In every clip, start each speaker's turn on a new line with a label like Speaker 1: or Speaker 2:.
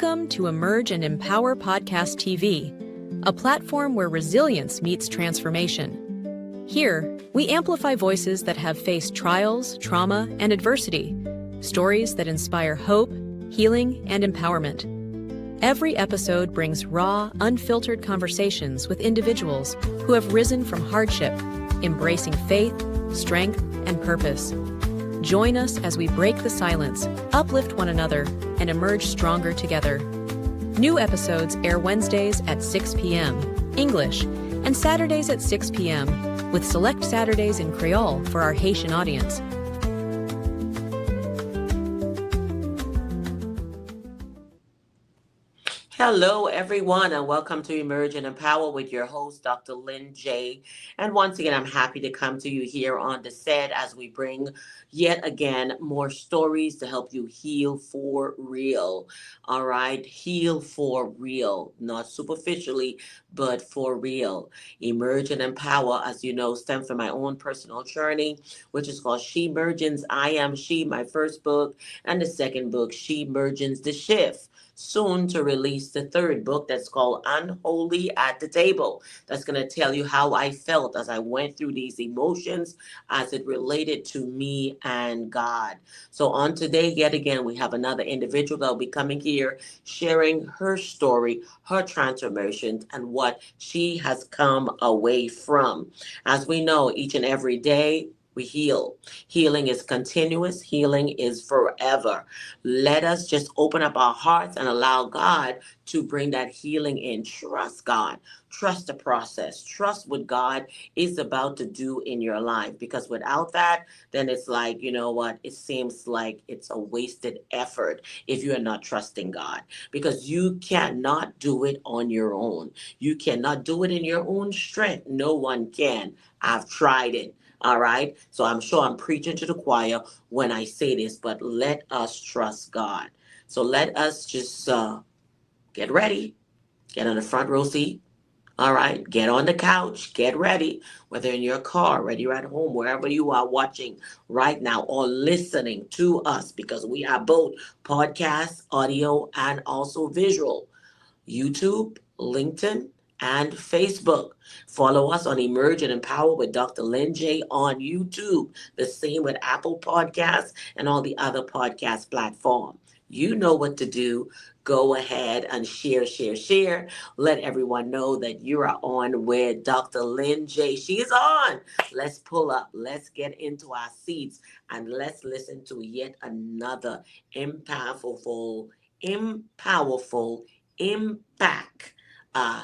Speaker 1: Welcome to Emerge and Empower Podcast TV, a platform where resilience meets transformation. Here, we amplify voices that have faced trials, trauma, and adversity, stories that inspire hope, healing, and empowerment. Every episode brings raw, unfiltered conversations with individuals who have risen from hardship, embracing faith, strength, and purpose. Join us as we break the silence, uplift one another, and emerge stronger together. New episodes air Wednesdays at 6 p.m. English and Saturdays at 6 p.m. with select Saturdays in Creole for our Haitian audience.
Speaker 2: Hello, everyone, and welcome to Emerge and Empower with your host, Dr. Lynn J. And once again, I'm happy to come to you here on the set as we bring yet again more stories to help you heal for real. All right, heal for real, not superficially, but for real. Emerge and Empower, as you know, stems from my own personal journey, which is called She Mergins, I Am She, my first book, and the second book, She Mergins, The Shift. Soon to release the third book that's called Unholy at the Table. That's going to tell you how I felt as I went through these emotions as it related to me and God. So on today, yet again, we have another individual that will be coming here sharing her story, her transformation, and what she has come away from. As we know, each and every day, we heal. Healing is continuous. Healing is forever. Let us just open up our hearts and allow God to bring that healing in. Trust God. Trust the process. Trust what God is about to do in your life. Because without that, then it's like, you know what? It seems like it's a wasted effort if you are not trusting God. Because you cannot do it on your own. You cannot do it in your own strength. No one can. I've tried it. All right. So I'm sure I'm preaching to the choir when I say this, but let us trust God. So let us just get ready, get on the front row seat. All right. Get on the couch, get ready, whether in your car, whether you're at home, wherever you are watching right now or listening to us, because we are both podcast, audio, and also visual. YouTube, LinkedIn, and Facebook. Follow us on Emerge and Empower with Dr. Lynn J on YouTube. The same with Apple Podcasts and all the other podcast platforms. You know what to do. Go ahead and share, share, share. Let everyone know that you are on with Dr. Lynn J. She is on. Let's pull up. Let's get into our seats and let's listen to yet another empowerful, impact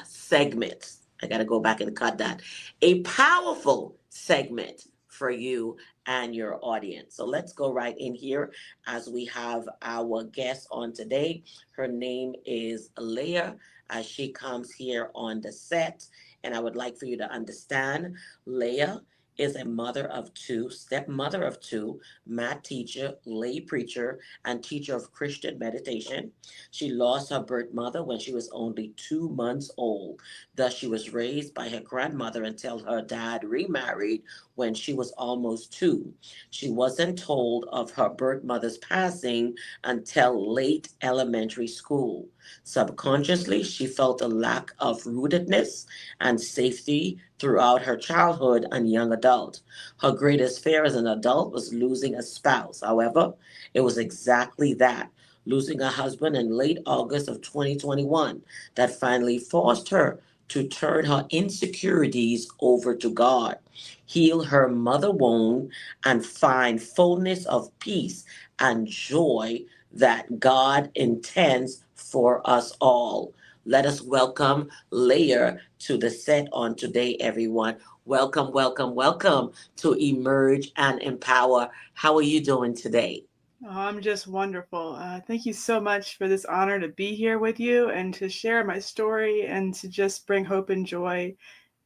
Speaker 2: segment. I got to go back and cut that. A powerful segment for you and your audience. So let's go right in here as we have our guest on today. Her name is Leah as she comes here on the set. And I would like for you to understand Leah is a mother of two, stepmother of two, math teacher, lay preacher, and teacher of Christian meditation. She lost her birth mother when she was only 2 months old. Thus, she was raised by her grandmother until her dad remarried when she was almost two. She wasn't told of her birth mother's passing until late elementary school. Subconsciously, she felt a lack of rootedness and safety throughout her childhood and young adult. Her greatest fear as an adult was losing a spouse. However, it was exactly that, losing a husband in late August of 2021, that finally forced her to turn her insecurities over to God, heal her mother wound, and find fullness of peace and joy that God intends for us all. Let us welcome Leah to the set on today, everyone. Welcome, welcome, welcome to Emerge and Empower. How are you doing today?
Speaker 3: Oh, I'm just wonderful. Thank you so much for this honor to be here with you and to share my story and to just bring hope and joy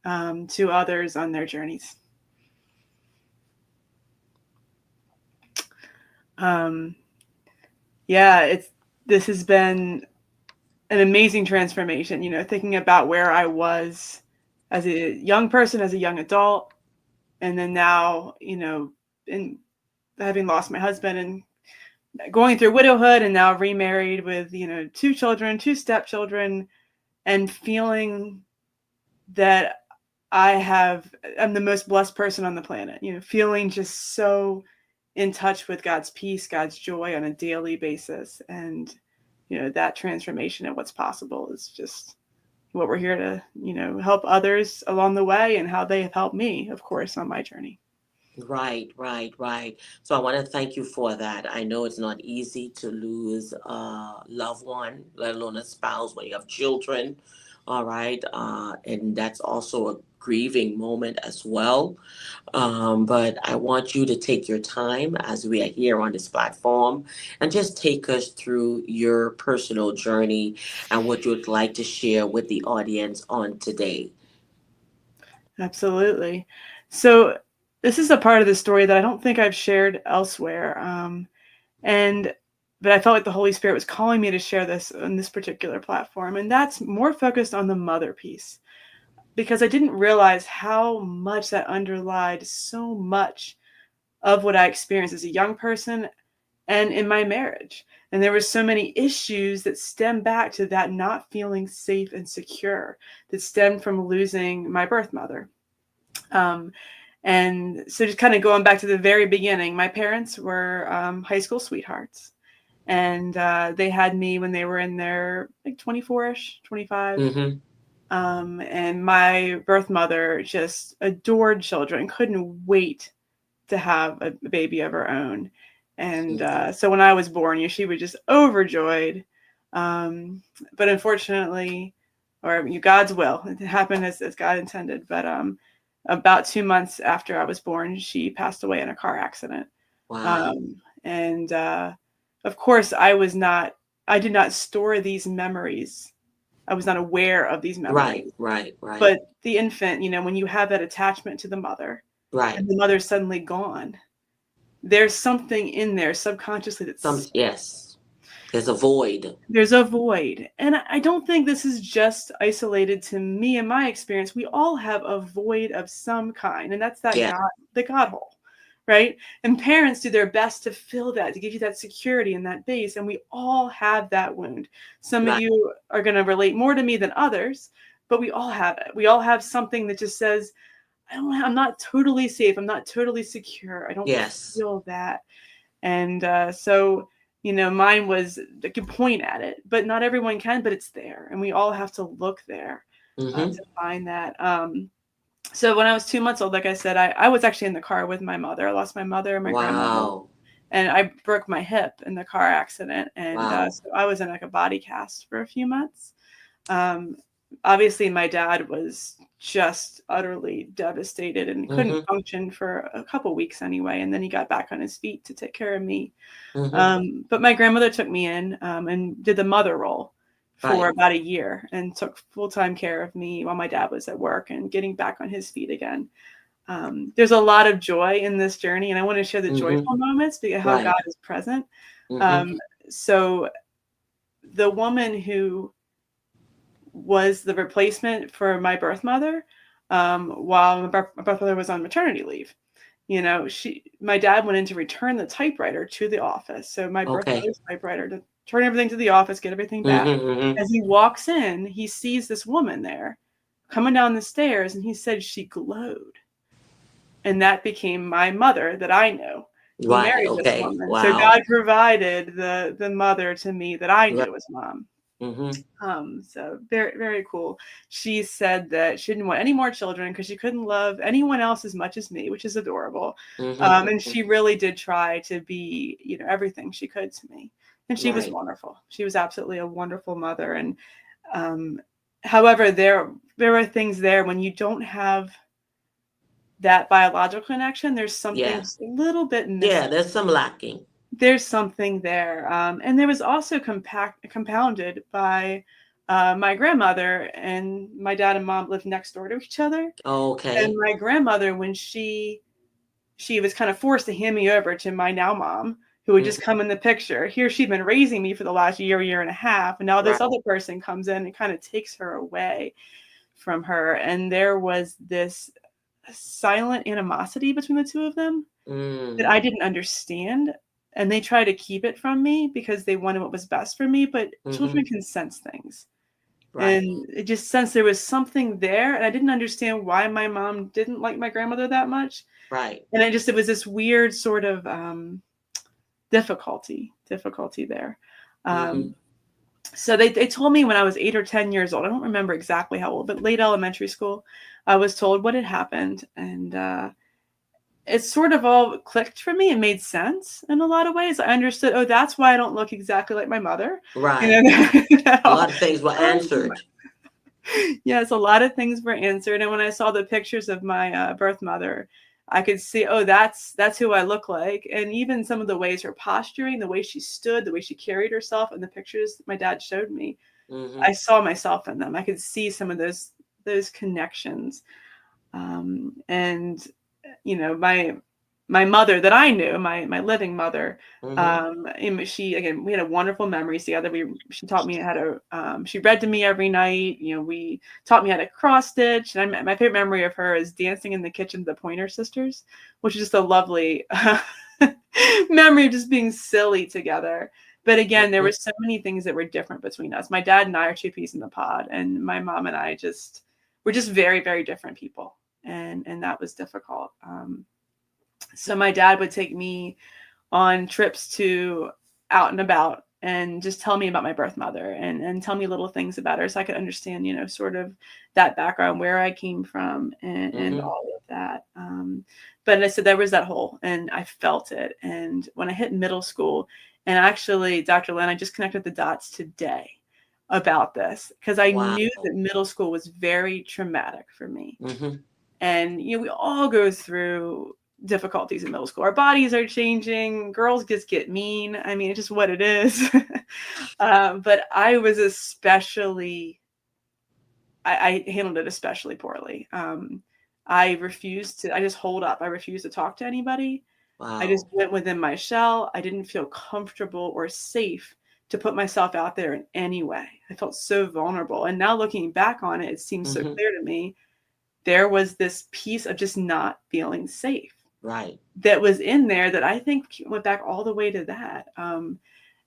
Speaker 3: to others on their journeys. Um, yeah, this has been an amazing transformation. Thinking about where I was as a young person, as a young adult, and then now, in having lost my husband and going through widowhood and now remarried with, 2 children, 2 stepchildren, and feeling that I'm the most blessed person on the planet, feeling just so in touch with God's peace, God's joy on a daily basis. And, that transformation and what's possible is just what we're here to, help others along the way, and how they have helped me, of course, on my journey.
Speaker 2: Right, right, right. So I want to thank you for that. I know it's not easy to lose a loved one, let alone a spouse when you have children. All right. And that's also a grieving moment as well. But I want you to take your time as we are here on this platform and just take us through your personal journey and what you would like to share with the audience on today.
Speaker 3: Absolutely. So this is a part of the story that I don't think I've shared elsewhere. And but I felt like the Holy Spirit was calling me to share this on this particular platform. And that's more focused on the mother piece, because I didn't realize how much that underlied so much of what I experienced as a young person and in my marriage. And there were so many issues that stem back to that not feeling safe and secure, that stemmed from losing my birth mother. Um, and so just kind of going back to the very beginning, my parents were high school sweethearts. And they had me when they were in their like 24-ish, 25.
Speaker 2: Mm-hmm.
Speaker 3: And my birth mother just adored children, couldn't wait to have a baby of her own. And so when I was born, she was just overjoyed. But unfortunately, or God's will, it happened as God intended. But about 2 months after I was born, she passed away in a car accident.
Speaker 2: Wow.
Speaker 3: And of course, I did not store these memories. I was not aware of these
Speaker 2: Right,
Speaker 3: memories.
Speaker 2: right, right,
Speaker 3: But the infant, when you have that attachment to the mother
Speaker 2: right.
Speaker 3: and the mother's suddenly gone, there's something in there subconsciously
Speaker 2: Yes. There's a void.
Speaker 3: there's a void. And I don't think this is just isolated to me and my experience. We all have a void of some kind, and that's
Speaker 2: Yeah.
Speaker 3: the God hole, right? And parents do their best to fill that, to give you that security and that base. And we all have that wound. Some of
Speaker 2: Right.
Speaker 3: you are going to relate more to me than others, but we all have it. We all have something that just says, I'm not totally safe. I'm not totally secure. I don't
Speaker 2: Yes.
Speaker 3: feel that. And so, mine was, I could point at it, but not everyone can, but it's there. And we all have to look there
Speaker 2: Mm-hmm.
Speaker 3: to find that. So when I was 2 months old, like I said, I was actually in the car with my mother. I lost my mother and my grandmother.
Speaker 2: Wow.
Speaker 3: And I broke my hip in the car accident. And
Speaker 2: Wow.
Speaker 3: so I was in like a body cast for a few months. Um, Obviously, my dad was just utterly devastated and couldn't
Speaker 2: Mm-hmm.
Speaker 3: function for a couple weeks anyway. And then he got back on his feet to take care of me.
Speaker 2: Mm-hmm.
Speaker 3: But my grandmother took me in and did the mother role for
Speaker 2: Right.
Speaker 3: about a year and took full-time care of me while my dad was at work and getting back on his feet again. There's a lot of joy in this journey, and I want to share the
Speaker 2: Mm-hmm.
Speaker 3: joyful moments because how
Speaker 2: Right.
Speaker 3: God is present.
Speaker 2: Mm-hmm.
Speaker 3: Um, so the woman who was the replacement for my birth mother, while my birth mother was on maternity leave, my dad went in to return the typewriter to the office. So my birth
Speaker 2: Okay.
Speaker 3: mother's typewriter, to turn everything to the office, get everything back.
Speaker 2: Mm-hmm. Mm-hmm.
Speaker 3: As he walks in, he sees this woman there coming down the stairs, and he said she glowed. And that became my mother that I know. He
Speaker 2: Right.
Speaker 3: married this
Speaker 2: Okay.
Speaker 3: woman. So
Speaker 2: Wow.
Speaker 3: God provided the mother to me that I
Speaker 2: Right.
Speaker 3: knew as mom.
Speaker 2: Mm-hmm.
Speaker 3: So very, very cool. She said that she didn't want any more children because she couldn't love anyone else as much as me, which is adorable.
Speaker 2: Mm-hmm.
Speaker 3: And she really did try to be, everything she could to me. And she was
Speaker 2: Right.
Speaker 3: wonderful. She was absolutely a wonderful mother. And um, however, there are things there when you don't have that biological connection. There's something
Speaker 2: Yeah.
Speaker 3: just a little bit
Speaker 2: Yeah.
Speaker 3: missing.
Speaker 2: There's some lacking.
Speaker 3: There's something there. And there was also compounded by my grandmother, and my dad and mom lived next door to each other. And
Speaker 2: Okay.
Speaker 3: my grandmother, when she was kind of forced to hand me over to my now mom, who would just
Speaker 2: Mm-hmm.
Speaker 3: come in the picture. Here she'd been raising me for the last year and a half, and now
Speaker 2: Right.
Speaker 3: this other person comes in and kind of takes her away from her. And there was this silent animosity between the two of them that
Speaker 2: Mm.
Speaker 3: I didn't understand. and they try to keep it from me because they wanted what was best for me. But children can sense things.
Speaker 2: Right.
Speaker 3: And it just sensed there was something there. And I didn't understand why my mom didn't like my grandmother that much.
Speaker 2: Right.
Speaker 3: And it was this weird sort of difficulty there.
Speaker 2: Mm-hmm.
Speaker 3: So they told me when I was 8 or 10 years old, I don't remember exactly how old, but late elementary school, I was told what had happened. And it sort of all clicked for me and made sense in a lot of ways. I understood, oh, that's why I don't look exactly like my mother.
Speaker 2: Right. A lot of things were answered.
Speaker 3: Yes, a lot of things were answered. And when I saw the pictures of my birth mother, I could see, oh, that's who I look like. And even some of the ways her posturing, the way she stood, the way she carried herself, and the pictures my dad showed me,
Speaker 2: Mm-hmm.
Speaker 3: I saw myself in them. I could see some of those connections. And my mother that I knew, my living mother, she, again, we had a wonderful memories together. She taught me how to, she read to me every night. We taught me how to cross stitch. And my favorite memory of her is dancing in the kitchen with the Pointer Sisters, which is just a lovely memory of just being silly together. But again, there were so many things that were different between us. My dad and I are two peas in the pod, and my mom and I we're just very, very different people. And that was difficult. So my dad would take me on trips to out and about and just tell me about my birth mother and tell me little things about her so I could understand, sort of that background, where I came from and all of that. But I said there was that hole and I felt it. And when I hit middle school, and actually, Dr. Lynn, I just connected the dots today about this because I knew that middle school was very traumatic for me. And, we all go through difficulties in middle school. Our bodies are changing. Girls just get mean. I mean, it's just what it is. But I was I handled it especially poorly. I just hold up. I refused to talk to anybody.
Speaker 2: Wow.
Speaker 3: I just went within my shell. I didn't feel comfortable or safe to put myself out there in any way. I felt so vulnerable. And now looking back on it, it seems so clear to me. There was this piece of just not feeling safe.
Speaker 2: Right.
Speaker 3: That was in there that I think went back all the way to that. And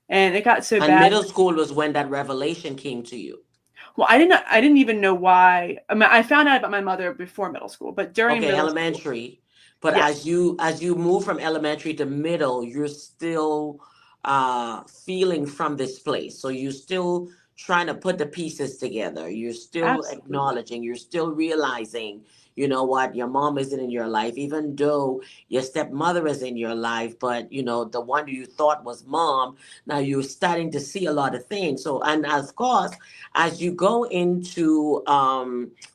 Speaker 3: it got so bad.
Speaker 2: And middle school was when that revelation came to you.
Speaker 3: Well, I didn't even know why. I mean, I found out about my mother before middle school, but during middle
Speaker 2: elementary.
Speaker 3: School,
Speaker 2: but
Speaker 3: yes.
Speaker 2: as you move from elementary to middle, you're still feeling from this place. So you're still trying to put the pieces together. You're still
Speaker 3: Absolutely.
Speaker 2: acknowledging, you're still realizing, you know what, your mom isn't in your life, even though your stepmother is in your life, but the one you thought was mom, now you're starting to see a lot of things. So, and of course, as you go into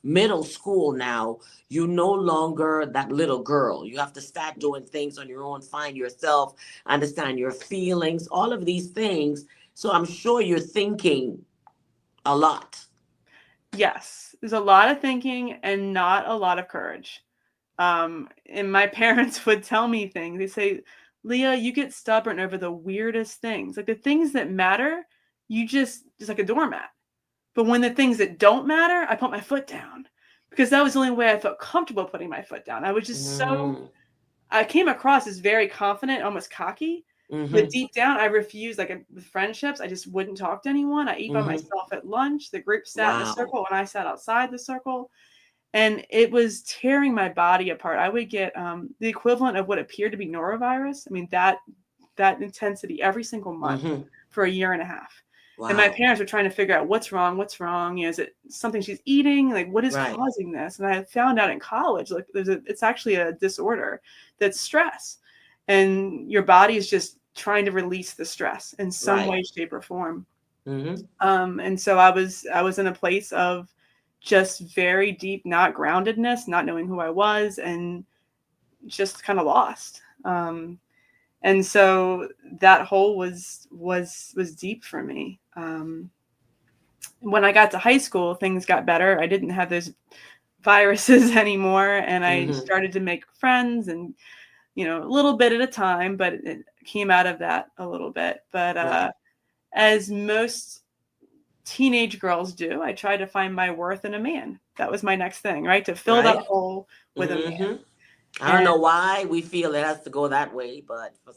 Speaker 2: middle school now, you no longer that little girl. You have to start doing things on your own, find yourself, understand your feelings, all of these things. So I'm sure you're thinking a lot.
Speaker 3: Yes, there's a lot of thinking and not a lot of courage. And my parents would tell me things. They say, Leah, you get stubborn over the weirdest things. Like the things that matter, you just like a doormat. But when the things that don't matter, I put my foot down because that was the only way I felt comfortable putting my foot down. I was just I came across as very confident, almost cocky. But deep down, I refused, like with friendships, I just wouldn't talk to anyone. I eat by myself at lunch. The group sat in a circle and I sat outside the circle. And it was tearing my body apart. I would get the equivalent of what appeared to be norovirus. I mean, that intensity every single month for a year and a half.
Speaker 2: Wow.
Speaker 3: And my parents were trying to figure out what's wrong. Is it something she's eating? Like, what is causing this? And I found out in college, like, it's actually a disorder that's stress. And your body is just trying to release the stress in some way, shape, or form. And so I was in a place of just very deep, not groundedness, not knowing who I was, and just kind of lost. And so that hole was deep for me. When I got to high school, things got better. I didn't have those viruses anymore, and I started to make friends, and a little bit at a time, but it came out of that a little bit. But as most teenage girls do, I tried to find my worth in a man. That was my next thing, right? To fill that hole with a man.
Speaker 2: I don't know why we feel it has to go that way, but for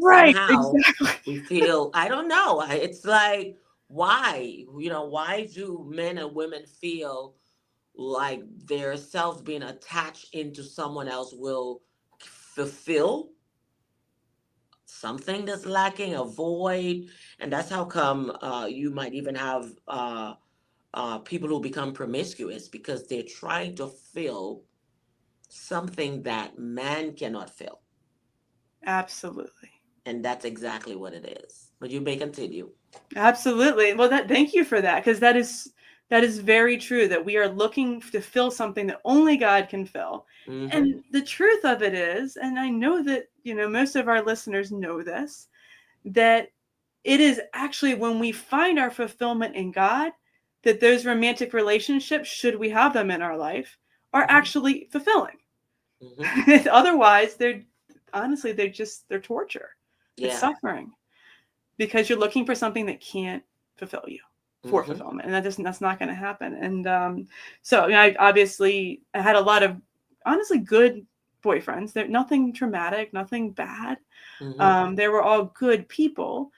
Speaker 3: Right,
Speaker 2: somehow
Speaker 3: exactly.
Speaker 2: we feel, I don't know. It's like, why? Why do men and women feel like their selves being attached into someone else will fulfill something that's lacking, a void? And that's how come you might even have people who become promiscuous because they're trying to fill something that man cannot fill.
Speaker 3: Absolutely.
Speaker 2: And that's exactly what it is. But you may continue.
Speaker 3: Absolutely. Well, thank you for that, because that is very true, that we are looking to fill something that only God can fill.
Speaker 2: Mm-hmm.
Speaker 3: And the truth of it is, and I know that, most of our listeners know this, that it is actually when we find our fulfillment in God that those romantic relationships, should we have them in our life, are
Speaker 2: Mm-hmm.
Speaker 3: actually fulfilling.
Speaker 2: Mm-hmm.
Speaker 3: Otherwise, they're torture. It's
Speaker 2: Yeah.
Speaker 3: suffering, because you're looking for something that can't fulfill you for
Speaker 2: Mm-hmm.
Speaker 3: fulfillment, and that's not going to happen. And so I had a lot of honestly good boyfriends. They're nothing traumatic, nothing bad.
Speaker 2: Mm-hmm.
Speaker 3: They were all good people,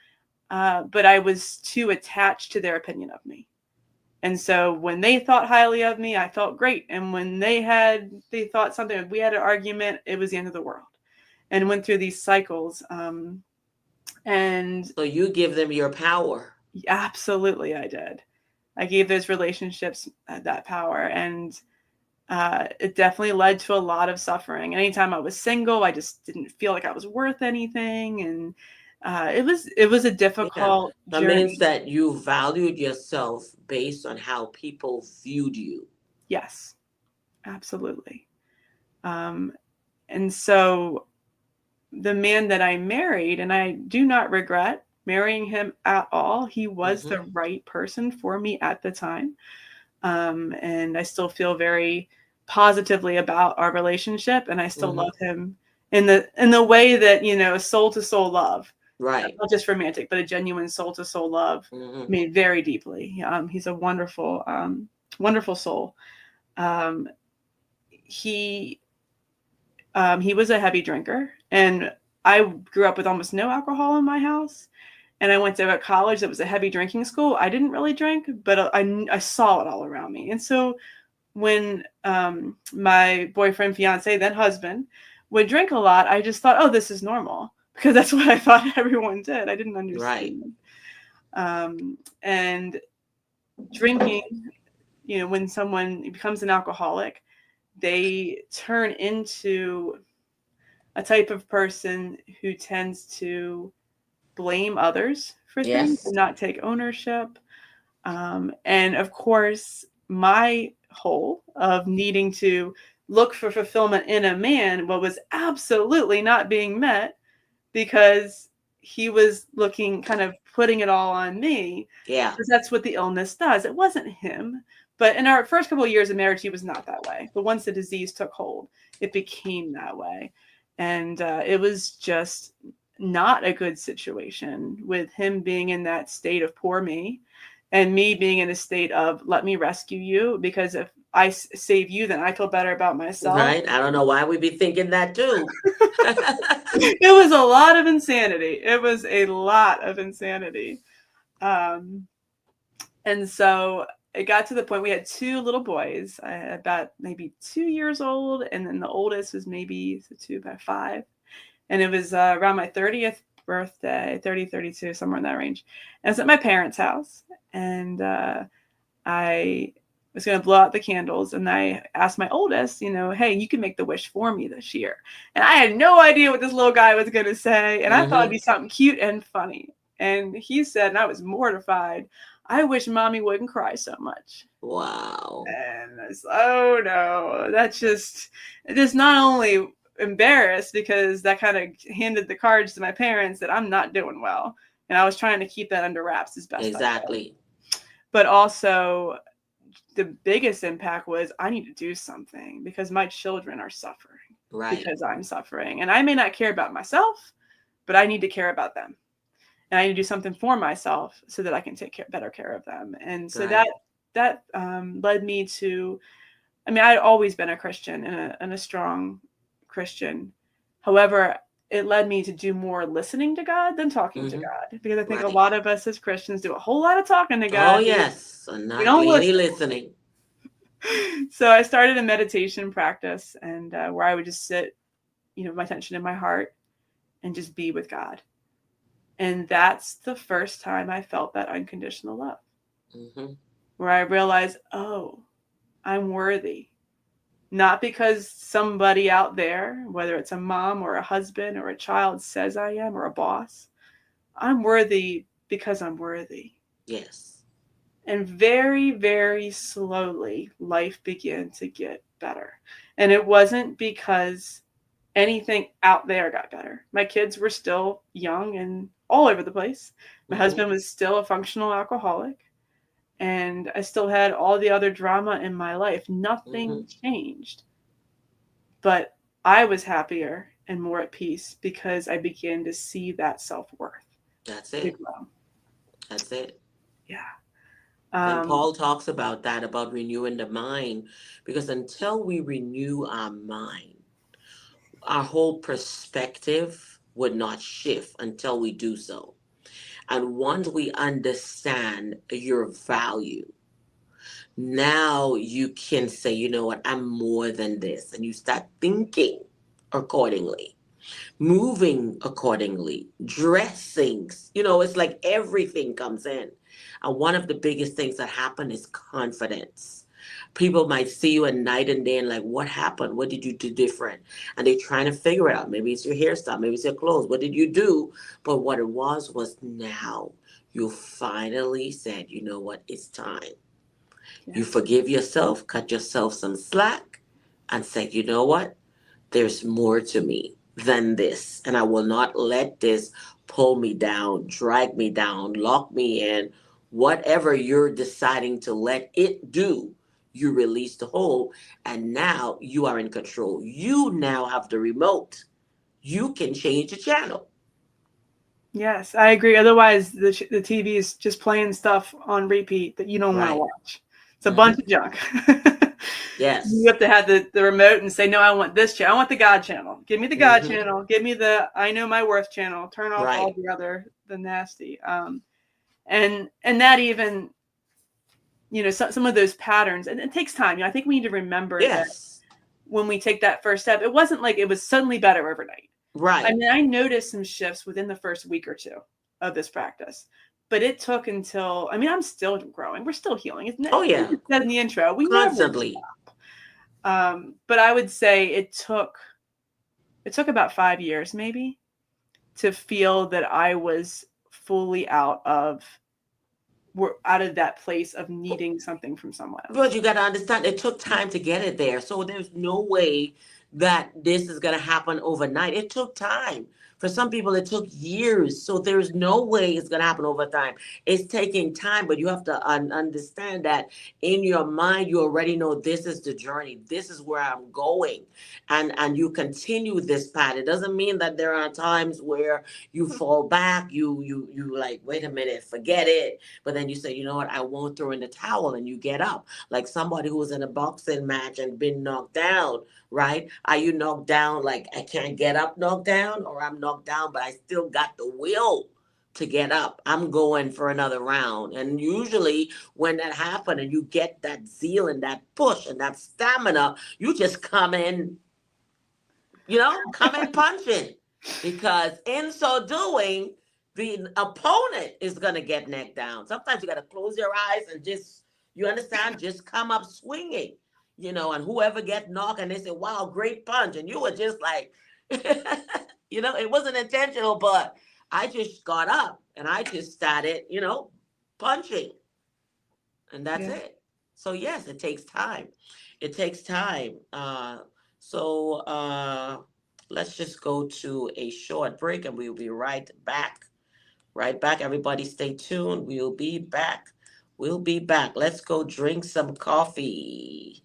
Speaker 3: but I was too attached to their opinion of me. And so when they thought highly of me, I felt great. And when they thought something, we had an argument, it was the end of the world. And went through these cycles. And
Speaker 2: So you give them your power.
Speaker 3: absolutely, I did. I gave those relationships that power. And it definitely led to a lot of suffering. Anytime I was single, I just didn't feel like I was worth anything. And it was a
Speaker 2: Yeah.
Speaker 3: difficult
Speaker 2: That means
Speaker 3: journey.
Speaker 2: that you valued yourself based on how people viewed you.
Speaker 3: Yes, absolutely. Um, and so the man that I married, and I do not regret marrying him at all. He was
Speaker 2: Mm-hmm.
Speaker 3: the right person for me at the time. And I still feel very positively about our relationship, and I still
Speaker 2: Mm-hmm.
Speaker 3: love him in the way that, soul to soul love,
Speaker 2: Right.
Speaker 3: not just romantic, but a genuine soul to soul love,
Speaker 2: Mm-hmm.
Speaker 3: made very deeply. He's a wonderful, wonderful soul. Um, he he was a heavy drinker, and I grew up with almost no alcohol in my house. And I went to a college that was a heavy drinking school. I didn't really drink, but I saw it all around me. And so when my boyfriend, fiance, then husband, would drink a lot, I just thought, oh, this is normal, because that's what I thought everyone did. I didn't
Speaker 2: Right.
Speaker 3: understand. And drinking, when someone becomes an alcoholic, they turn into a type of person who tends to blame others for things
Speaker 2: Yes.
Speaker 3: and not take ownership. And of course, my whole of needing to look for fulfillment in a man, what was absolutely not being met, because he was looking, kind of putting it all on me,
Speaker 2: Yeah.
Speaker 3: because that's what the illness does. It wasn't him. But in our first couple of years of marriage, he was not that way. But once the disease took hold, it became that way. And it was just not a good situation, with him being in that state of poor me, and me being in a state of let me rescue you, because if I save you, then I feel better about myself.
Speaker 2: Right. I don't know why we be thinking that too.
Speaker 3: It was a lot of insanity. It was a lot of insanity. Um, and so it got to the point, we had two little boys, about maybe 2 years old, and then the oldest was maybe two, about 5. And it was around my 30th birthday, 30, 32, somewhere in that range. And I was at my parents' house, and I was going to blow out the candles, and I asked my oldest, hey, you can make the wish for me this year. And I had no idea what this little guy was going to say, and I thought it'd
Speaker 2: Mm-hmm.
Speaker 3: be something cute and funny. And he said, and I was mortified, I wish mommy wouldn't cry so much.
Speaker 2: Wow.
Speaker 3: And I was, oh no, that's just not only embarrassed, because that kind of handed the cards to my parents that I'm not doing well. And I was trying to keep that under wraps as best I could.
Speaker 2: Exactly.
Speaker 3: But also, the biggest impact was, I need to do something, because my children are suffering
Speaker 2: Right.
Speaker 3: because I'm suffering. And I may not care about myself, but I need to care about them. And I need to do something for myself so that I can take better care of them. And so
Speaker 2: Right.
Speaker 3: that led me to, I'd always been a Christian, and a strong Christian. However, it led me to do more listening to God than talking to
Speaker 2: Mm-hmm.
Speaker 3: God, because I think a
Speaker 2: Right.
Speaker 3: lot of us as Christians do a whole lot of talking to
Speaker 2: Oh,
Speaker 3: God.
Speaker 2: yes. And
Speaker 3: We
Speaker 2: not
Speaker 3: don't
Speaker 2: any
Speaker 3: listen.
Speaker 2: listening.
Speaker 3: So I started a meditation practice, and where I would just sit, my attention in my heart and just be with God. And that's the first time I felt that unconditional love,
Speaker 2: Mm-hmm.
Speaker 3: where I realized, oh, I'm worthy. Not because somebody out there, whether it's a mom or a husband or a child, says I am, or a boss. I'm worthy because I'm worthy.
Speaker 2: Yes.
Speaker 3: And very, very slowly, life began to get better. And it wasn't because anything out there got better. My kids were still young and all over the place. My
Speaker 2: Mm-hmm.
Speaker 3: husband was still a functional alcoholic. And I still had all the other drama in my life. Nothing changed. But I was happier and more at peace because I began to see that self-worth.
Speaker 2: That's it. That's it.
Speaker 3: Yeah.
Speaker 2: And Paul talks about that, about renewing the mind, because until we renew our mind, our whole perspective would not shift until we do so. And once we understand your value, now you can say, you know what, I'm more than this. And you start thinking accordingly, moving accordingly, dressing. It's like everything comes in. And one of the biggest things that happen is confidence. People might see you at night and day and like, what happened? What did you do different? And they're trying to figure it out. Maybe it's your hairstyle, maybe it's your clothes. What did you do? But what it was now you finally said, you know what, it's time.
Speaker 3: Yeah.
Speaker 2: You forgive yourself, cut yourself some slack, and said, you know what? There's more to me than this. And I will not let this pull me down, drag me down, lock me in. Whatever you're deciding to let it do, you release the hold. And now you are in control. You now have the remote. You can change the channel.
Speaker 3: Yes, I agree. Otherwise, the TV is just playing stuff on repeat that you don't want to
Speaker 2: Right.
Speaker 3: watch. It's a bunch of junk.
Speaker 2: Yes.
Speaker 3: You have to have the remote and say, no, I want this channel. I want the God channel. Give me the God channel. Give me the I know my worth channel. Turn off all the nasty. And that even, some of those patterns, and it takes time. I think we need to remember that when we take that first step, it wasn't like it was suddenly better overnight.
Speaker 2: Right.
Speaker 3: I mean, I noticed some shifts within the first week or two of this practice, but it took until, I'm still growing. We're still healing. Isn't it?
Speaker 2: Oh, yeah.
Speaker 3: It said in the intro, we
Speaker 2: constantly.
Speaker 3: Never stop. But I would say it took about 5 years maybe to feel that I was fully out of that place of needing something from someone else.
Speaker 2: But you got to understand, it took time to get it there. So there's no way that this is going to happen overnight. It took time. For some people, it took years. So there's no way it's going to happen over time. It's taking time, but you have to understand that in your mind, you already know this is the journey. This is where I'm going. And you continue this path. It doesn't mean that there are times where you fall back, you like, wait a minute, forget it. But then you say, you know what, I won't throw in the towel, and you get up. Like somebody who was in a boxing match and been knocked down, right? Are you knocked down like I can't get up, knocked down, or I'm knocked down, but I still got the will to get up? I'm going for another round. And usually when that happens and you get that zeal and that push and that stamina, you just come in, punching. Because in so doing, the opponent is going to get necked down. Sometimes you got to close your eyes and you understand, just come up swinging. And whoever gets knocked and they say, wow, great punch. And you were just like, it wasn't intentional, but I just got up and I just started, punching. And that's it. So yes, it takes time. It takes time. So let's just go to a short break and we'll be right back. Right back. Everybody stay tuned. We'll be back. Let's go drink some coffee.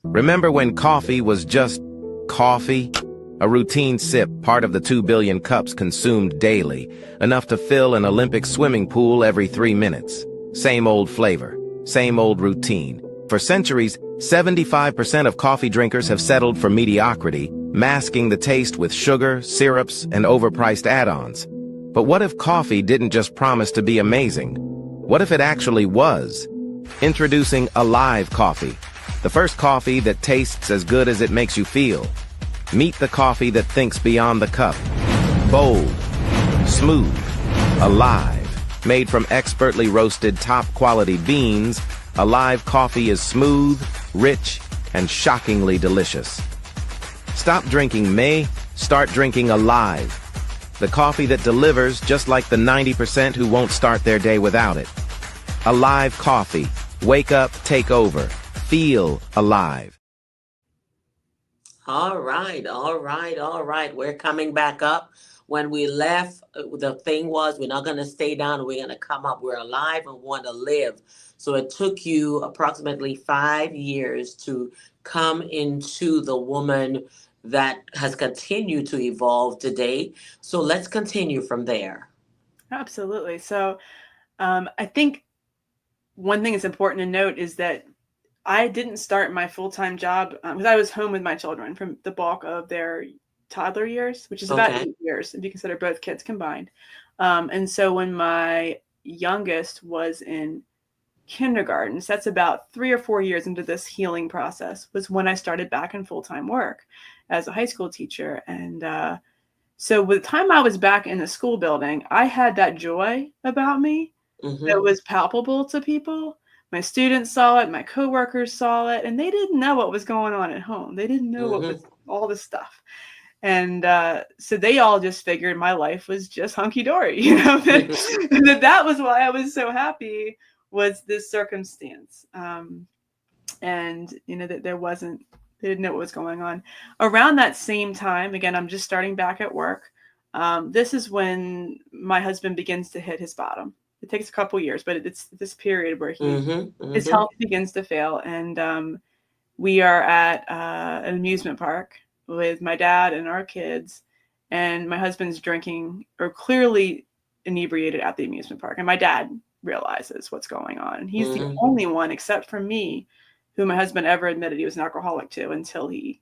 Speaker 4: Remember when coffee was just coffee? A routine sip, part of the 2 billion cups consumed daily, enough to fill an Olympic swimming pool every 3 minutes. Same old flavor, same old routine. For centuries, 75% of coffee drinkers have settled for mediocrity, masking the taste with sugar, syrups, and overpriced add-ons. But what if coffee didn't just promise to be amazing? What if it actually was? Introducing Alive Coffee, the first coffee that tastes as good as it makes you feel. Meet the coffee that thinks beyond the cup. Bold, smooth, alive. Made from expertly roasted top-quality beans, Alive Coffee is smooth, rich, and shockingly delicious. Stop drinking May, start drinking Alive. The coffee that delivers just like the 90% who won't start their day without it. Alive Coffee. Wake up, take over. Feel alive.
Speaker 2: All right, all right, all right. We're coming back up. When we left, the thing was we're not going to stay down. We're going to come up. We're alive and want to live. So it took you approximately 5 years to come into the woman that has continued to evolve today. So let's continue from there.
Speaker 3: Absolutely. So I think one thing that's important to note is that I didn't start my full-time job because I was home with my children from the bulk of their toddler years, which is about
Speaker 2: Okay.
Speaker 3: 8 years if you consider both kids combined. And so when my youngest was in kindergarten, so that's about 3 or 4 years into this healing process, was when I started back in full-time work as a high school teacher. And so by the time I was back in the school building, I had that joy about me that was palpable to people. My students saw it, my coworkers saw it, and they didn't know what was going on at home. They didn't know what was all this stuff. And so they all just figured my life was just hunky-dory, that was why I was so happy, was this circumstance. And, that they didn't know what was going on. Around that same time, again, I'm just starting back at work. This is when my husband begins to hit his bottom. It takes a couple years, but it's this period where his health begins to fail. And we are at an amusement park with my dad and our kids, and my husband's drinking or clearly inebriated at the amusement park. And my dad realizes what's going on. And he's the only one, except for me, who my husband ever admitted he was an alcoholic to until he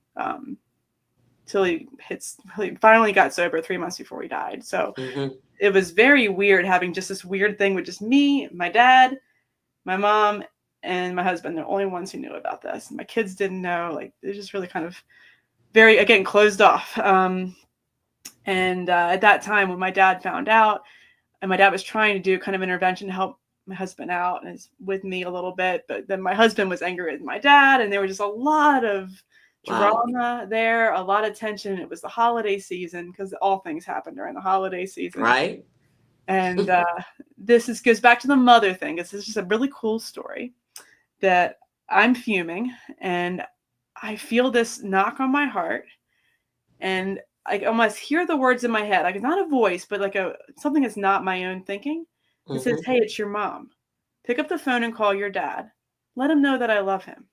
Speaker 3: finally got sober 3 months before he died. So it was very weird having just this weird thing with just me, my dad, my mom, and my husband. They're the only ones who knew about this. And my kids didn't know. Like, they're just really kind of very, again, closed off. And at that time, when my dad found out, and my dad was trying to do kind of intervention to help my husband out and is with me a little bit, but then my husband was angry with my dad, and there was just a lot of drama there, a lot of tension. It was the holiday season, because all things happen during the holiday season.
Speaker 2: Right.
Speaker 3: And this goes back to the mother thing. This is just a really cool story that I'm fuming, and I feel this knock on my heart, and I almost hear the words in my head, like it's not a voice, but like something that's not my own thinking. It says, "Hey, it's your mom. Pick up the phone and call your dad. Let him know that I love him."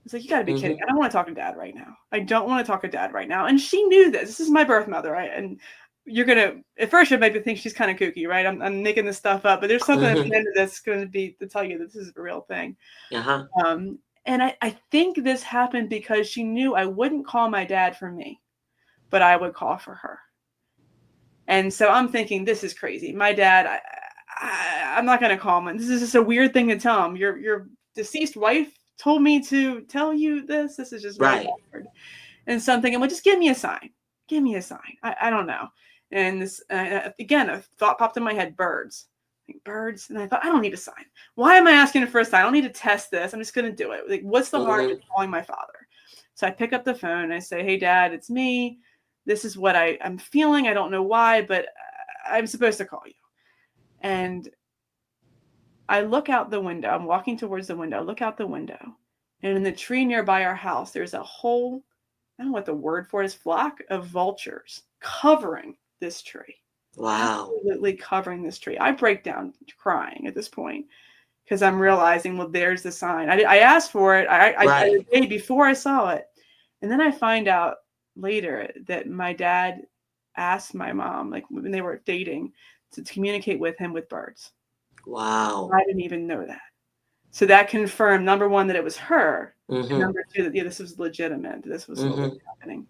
Speaker 3: It's like, you got to be kidding. I don't want to talk to dad right now. I don't want to talk to dad right now. And she knew this. This is my birth mother, right? And you're going to, at first you might think she's kind of kooky, right? I'm making this stuff up, but there's something at the end of this going to be to tell you that this is a real thing. And I think this happened because she knew I wouldn't call my dad for me, but I would call for her. And so I'm thinking, this is crazy. My dad, I'm not going to call him. This is just a weird thing to tell him. Your deceased wife told me to tell you this. This is just very awkward. And so I'm thinking, well, just give me a sign. Give me a sign. I don't know. And this, again, a thought popped in my head, birds. Birds. And I thought, I don't need a sign. Why am I asking for a sign? I don't need to test this. I'm just going to do it. Like, what's the harm in calling my father? So I pick up the phone and I say, "Hey, Dad, it's me. This is what I'm feeling. I don't know why, but I'm supposed to call you." And I look out the window. I'm walking towards the window. I look out the window. And in the tree nearby our house, there's a whole, I don't know what the word for it is, flock of vultures covering this tree.
Speaker 2: Wow.
Speaker 3: Absolutely covering this tree. I break down crying at this point because I'm realizing, well, there's the sign. I asked for it. The day before I saw it. And then I find out later that my dad asked my mom, like when they were dating, to communicate with him with birds.
Speaker 2: Wow.
Speaker 3: I didn't even know that. So that confirmed, number one, that it was her. And
Speaker 2: Mm-hmm.
Speaker 3: number two, that this was legitimate. This was what was
Speaker 2: Mm-hmm.
Speaker 3: happening.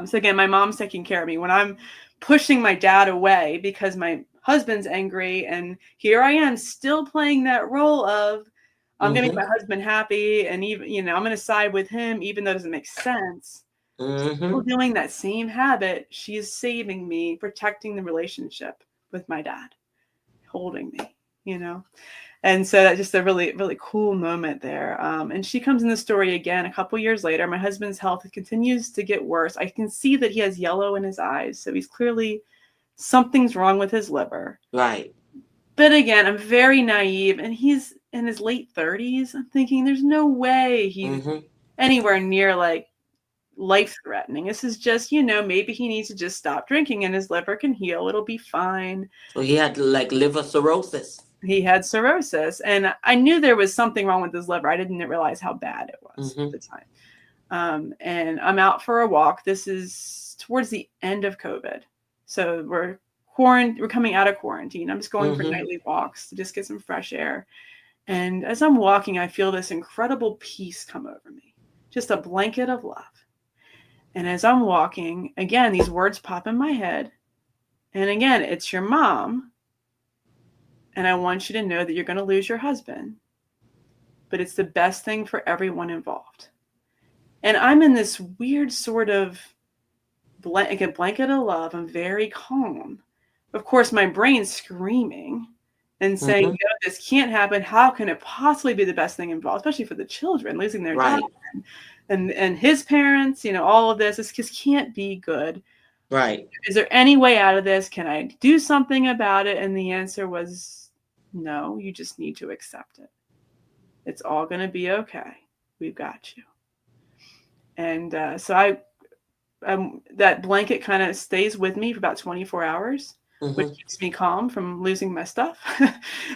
Speaker 3: So again, my mom's taking care of me when I'm pushing my dad away because my husband's angry, and here I am still playing that role of I'm gonna make my husband happy, and even I'm gonna side with him even though it doesn't make sense. Still
Speaker 2: Mm-hmm.
Speaker 3: doing that same habit. She is saving me, protecting the relationship with my dad, holding me. And so that's just a really, really cool moment there. And she comes in the story again a couple years later. My husband's health continues to get worse. I can see that he has yellow in his eyes. So he's clearly, something's wrong with his liver.
Speaker 2: Right.
Speaker 3: But again, I'm very naive, and he's in his late 30s. I'm thinking there's no way he's
Speaker 2: Mm-hmm.
Speaker 3: anywhere near like life-threatening. This is just, maybe he needs to just stop drinking and his liver can heal. It'll be fine.
Speaker 2: So he had like liver cirrhosis.
Speaker 3: He had cirrhosis, and I knew there was something wrong with his liver. I didn't realize how bad it was at the time. And I'm out for a walk. This is towards the end of COVID. So we're coming out of quarantine. I'm just going for nightly walks to just get some fresh air. And as I'm walking, I feel this incredible peace come over me, just a blanket of love. And as I'm walking, again, these words pop in my head. And again, it's your mom. And I want you to know that you're going to lose your husband, but it's the best thing for everyone involved. And I'm in this weird sort of blanket of love. I'm very calm. Of course, my brain's screaming and saying, no, this can't happen. How can it possibly be the best thing involved, especially for the children, losing their dad and his parents, all of this. This just can't be good.
Speaker 2: Right.
Speaker 3: Is there any way out of this? Can I do something about it? And the answer was, no, you just need to accept it. It's all going to be okay. We've got you. And so that blanket kind of stays with me for about 24 hours, which keeps me calm from losing my stuff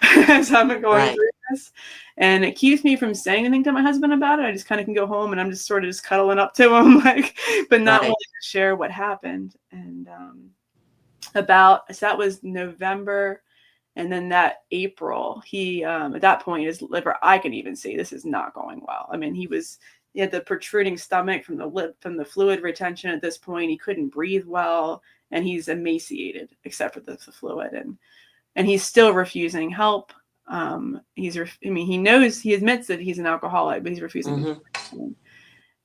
Speaker 3: as I'm going through this. And it keeps me from saying anything to my husband about it. I just kind of can go home and I'm just sort of just cuddling up to him, but not willing to share what happened. And so that was November. And then that April, he, at that point, his liver, I can even see this is not going well. I mean, he had the protruding stomach from the fluid retention at this point. He couldn't breathe well, and he's emaciated except for the fluid. And he's still refusing help. He admits that he's an alcoholic, but he's refusing.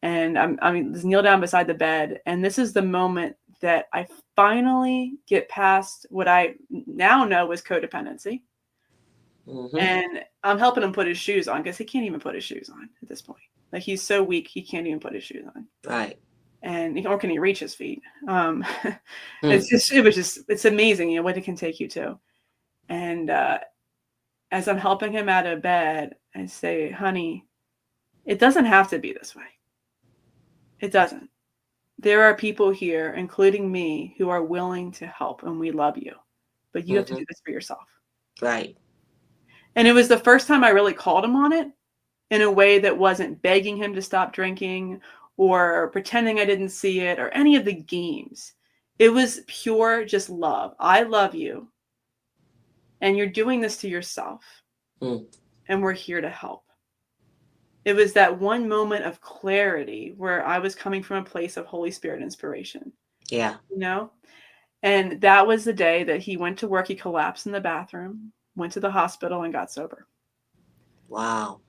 Speaker 3: And I'm just kneel down beside the bed. And this is the moment that I finally get past what I now know is codependency. And I'm helping him put his shoes on because he can't even put his shoes on at this point. Like, he's so weak, he can't even put his shoes on.
Speaker 2: Right.
Speaker 3: Or can he reach his feet? It's amazing, what it can take you to. And as I'm helping him out of bed, I say, honey, it doesn't have to be this way. It doesn't. There are people here, including me, who are willing to help, and we love you. But you have to do this for yourself.
Speaker 2: Right.
Speaker 3: And it was the first time I really called him on it in a way that wasn't begging him to stop drinking or pretending I didn't see it or any of the games. It was pure just love. I love you. And you're doing this to yourself. And we're here to help. It was that one moment of clarity where I was coming from a place of Holy Spirit inspiration.
Speaker 2: Yeah.
Speaker 3: And that was the day that he went to work. He collapsed in the bathroom, went to the hospital, and got sober.
Speaker 2: Wow.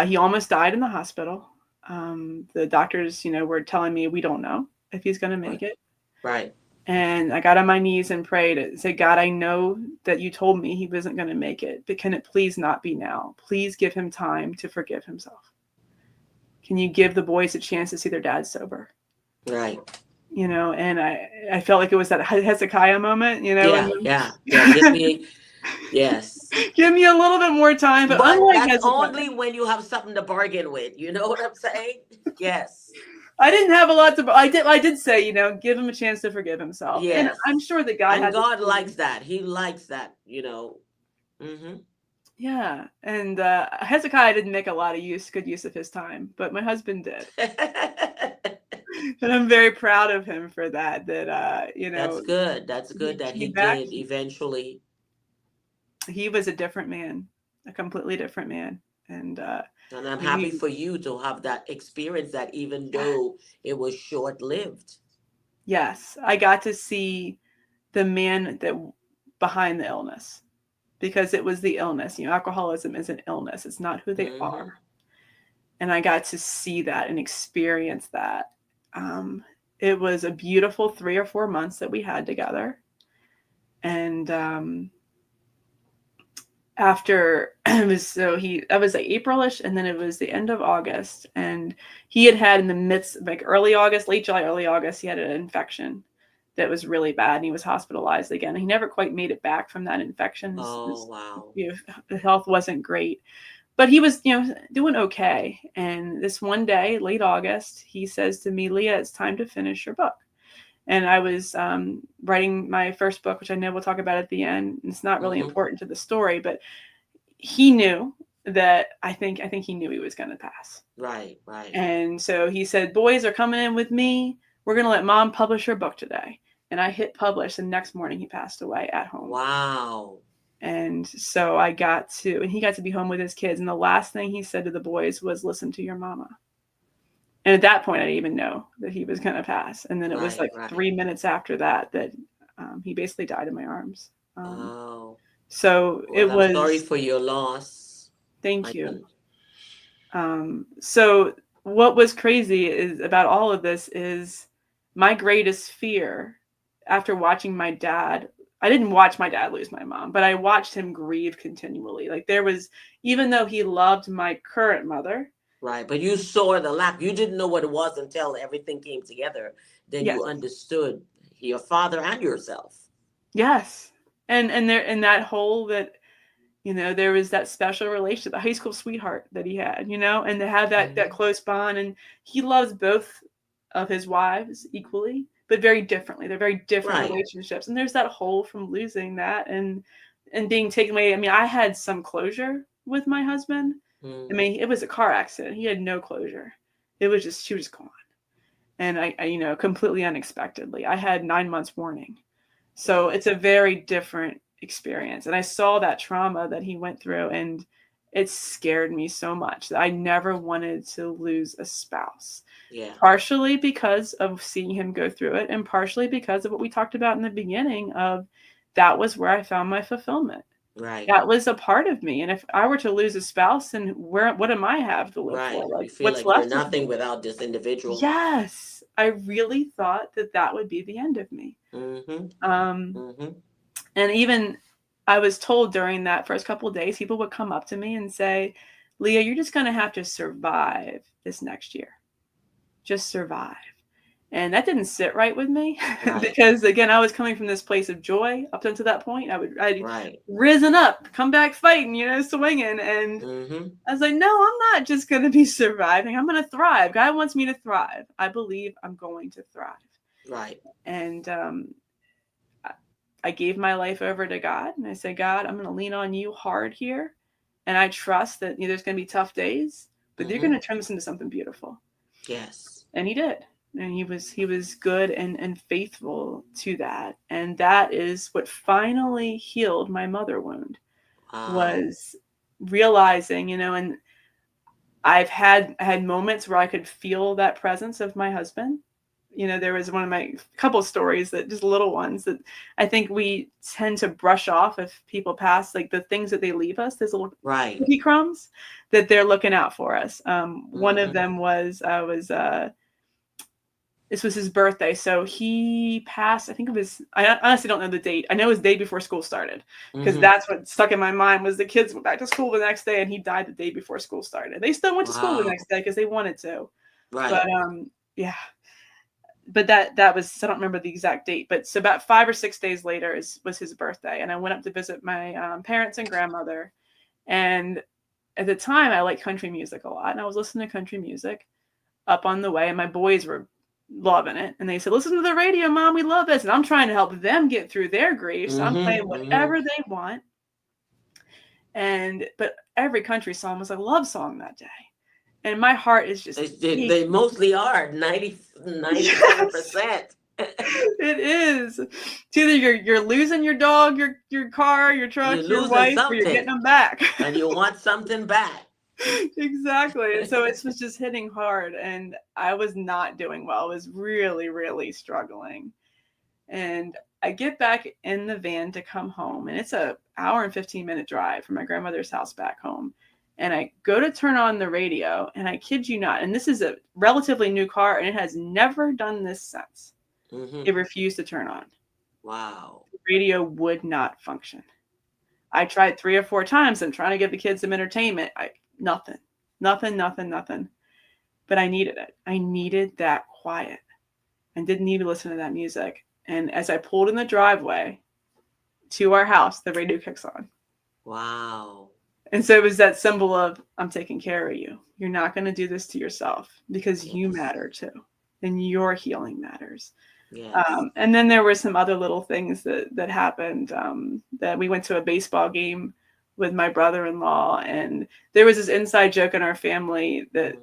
Speaker 3: He almost died in the hospital. The doctors, were telling me we don't know if he's going to make it.
Speaker 2: Right.
Speaker 3: And I got on my knees and prayed and said, God, I know that you told me he wasn't going to make it, but can it please not be now? Please give him time to forgive himself. Can you give the boys a chance to see their dad sober?
Speaker 2: Right.
Speaker 3: And I felt like it was that Hezekiah moment,
Speaker 2: Yeah. Give me, yes.
Speaker 3: Give me a little bit more time. But unlike
Speaker 2: that's
Speaker 3: Hezekiah,
Speaker 2: only when you have something to bargain with. You know what I'm saying? Yes.
Speaker 3: I didn't have a lot to. I did say, give him a chance to forgive himself.
Speaker 2: Yes.
Speaker 3: And I'm sure that God
Speaker 2: likes that. He likes that.
Speaker 3: Yeah. And Hezekiah didn't make a lot of good use of his time, but my husband did. And I'm very proud of him for that. That's
Speaker 2: good. That's good that he did eventually.
Speaker 3: He was a different man. a completely different man. And
Speaker 2: And I'm happy
Speaker 3: we,
Speaker 2: for you to have that experience, that even
Speaker 3: yeah,
Speaker 2: though it was short lived.
Speaker 3: yes, I got to see the man that behind the illness, because it was the illness. Alcoholism is an illness. It's not who they are.
Speaker 2: Hmm.
Speaker 3: And I got to see that and experience that. Um, it was a beautiful 3 or 4 months that we had together. And after it was, that was like Aprilish, and then it was the end of August, and he had in the midst, like early August, late July, early August, he had an infection that was really bad, and he was hospitalized again. He never quite made it back from that infection.
Speaker 2: Oh, wow.
Speaker 3: The health wasn't great, but he was, doing okay. And this one day, late August, he says to me, "Leah, it's time to finish your book." And I was writing my first book, which I know we'll talk about at the end. It's not really
Speaker 2: Hmm.
Speaker 3: important to the story, but he knew that I think he knew he was going to pass.
Speaker 2: Right, right.
Speaker 3: And so he said, "Boys are coming in with me. We're going to let Mom publish her book today." And I hit publish. The next morning, he passed away at home.
Speaker 2: Wow.
Speaker 3: And so he got to be home with his kids. And the last thing he said to the boys was, "Listen to your mama." And at that point, I didn't even know that he was going to pass. And then it was
Speaker 2: Right,
Speaker 3: like
Speaker 2: right.
Speaker 3: 3 minutes after that he basically died in my arms.
Speaker 2: Oh,
Speaker 3: So it
Speaker 2: well, I'm sorry
Speaker 3: was,
Speaker 2: for your loss.
Speaker 3: thank
Speaker 2: I
Speaker 3: you.
Speaker 2: can.
Speaker 3: So what was crazy is about all of this is my greatest fear after watching my dad. I didn't watch my dad lose my mom, but I watched him grieve continually. Like even though he loved my current mother.
Speaker 2: Right, but you saw the lack. You didn't know what it was until everything came together. Then
Speaker 3: Yes.
Speaker 2: you understood your father and yourself.
Speaker 3: Yes. And there, in that hole that, there was that special relationship, the high school sweetheart that he had, and to have that close bond. And he loves both of his wives equally, but very differently. They're very different
Speaker 2: Right.
Speaker 3: relationships. And there's that hole from losing that and being taken away. I mean, I had some closure with my husband. I mean, it was a car accident. He had no closure. It was just, she was gone. And I completely unexpectedly, I had 9 months warning. So it's a very different experience. And I saw that trauma that he went through, and it scared me so much that I never wanted to lose a spouse.
Speaker 2: Yeah.
Speaker 3: Partially because of seeing him go through it, and partially because of what we talked about in the beginning of that was where I found my fulfillment.
Speaker 2: Right.
Speaker 3: That was a part of me. And if I were to lose a spouse, then what am I have to live
Speaker 2: Right.
Speaker 3: for? Like,
Speaker 2: You feel
Speaker 3: what's
Speaker 2: like you're
Speaker 3: left of
Speaker 2: nothing
Speaker 3: me?
Speaker 2: without this individual.
Speaker 3: Yes. I really thought that would be the end of me. And even I was told during that first couple of days, people would come up to me and say, "Leah, you're just going to have to survive this next year. Just survive." And that didn't sit right with me because, again, I was coming from this place of joy up until that point. I'd risen up, come back fighting, swinging. And I was like, no, I'm not just going to be surviving. I'm going to thrive. God wants me to thrive. I believe I'm going to thrive.
Speaker 2: Right.
Speaker 3: And I gave my life over to God. And I said, "God, I'm going to lean on you hard here. And I trust that there's going to be tough days, but you're going to turn this into something beautiful."
Speaker 2: Yes.
Speaker 3: And he did. And he was good and faithful to that. And that is what finally healed my mother wound, was realizing, and I had moments where I could feel that presence of my husband. There was one of my couple stories, that just little ones that I think we tend to brush off if people pass, like the things that they leave us, there's little cookie crumbs that they're looking out for us. One of them was, this was his birthday. So he passed, I honestly don't know the date. I know it was the day before school started, because that's what stuck in my mind was the kids went back to school the next day and he died the day before school started. They still went to school the next day because they wanted to.
Speaker 2: Right.
Speaker 3: But yeah. But that was, I don't remember the exact date, but so about 5 or 6 days later was his birthday. And I went up to visit my parents and grandmother. And at the time I liked country music a lot. And I was listening to country music up on the way, and my boys were loving it. And they said, "Listen to the radio, Mom, we love this." And I'm trying to help them get through their grief. So I'm playing whatever they want. But every country song was a love song that day. And my heart is just,
Speaker 2: they mostly are 97%.
Speaker 3: It is. It's either you're losing your dog, your car, your
Speaker 2: You're
Speaker 3: truck, your
Speaker 2: losing
Speaker 3: wife, or you're getting
Speaker 2: something
Speaker 3: them back.
Speaker 2: and you want something back.
Speaker 3: Exactly. And so it was just hitting hard, and I was not doing well. I was really, really struggling. And I get back in the van to come home, and it's a hour and 15-minute drive from my grandmother's house back home. And I go to turn on the radio, and I kid you not, and this is a relatively new car, and it has never done this since.
Speaker 2: Mm-hmm.
Speaker 3: It refused to turn on.
Speaker 2: Wow.
Speaker 3: The radio would not function. I tried 3 or 4 times. I'm trying to give the kids some entertainment. Nothing. But I needed it. I needed that quiet. I didn't need to listen to that music. And as I pulled in the driveway to our house, the radio kicks on.
Speaker 2: Wow.
Speaker 3: And so it was that symbol of, I'm taking care of you. You're not going to do this to yourself, because you matter too. And your healing matters.
Speaker 2: Yes.
Speaker 3: And then there were some other little things that happened. That we went to a baseball game with my brother-in-law, and there was this inside joke in our family that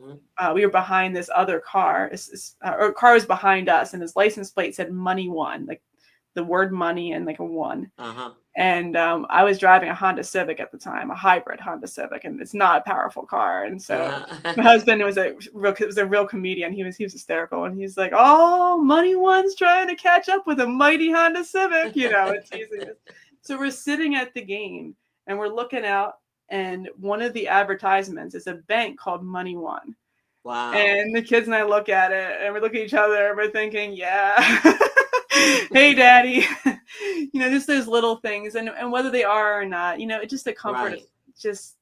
Speaker 3: we were behind this other car. Or a car was behind us, and his license plate said "Money One," like the word money and like a one.
Speaker 2: Uh-huh.
Speaker 3: And I was driving a Honda Civic at the time, a hybrid Honda Civic, and it's not a powerful car. And so my husband was a real comedian. He was hysterical, and he's like, "Oh, Money One's trying to catch up with a mighty Honda Civic," and teasing us. So we're sitting at the game, and we're looking out, and one of the advertisements is a bank called Money One.
Speaker 2: Wow.
Speaker 3: And the kids and I look at it, and we look at each other, and we're thinking, yeah. Hey, Daddy. Just those little things, and whether they are or not, it's just a comfort of just,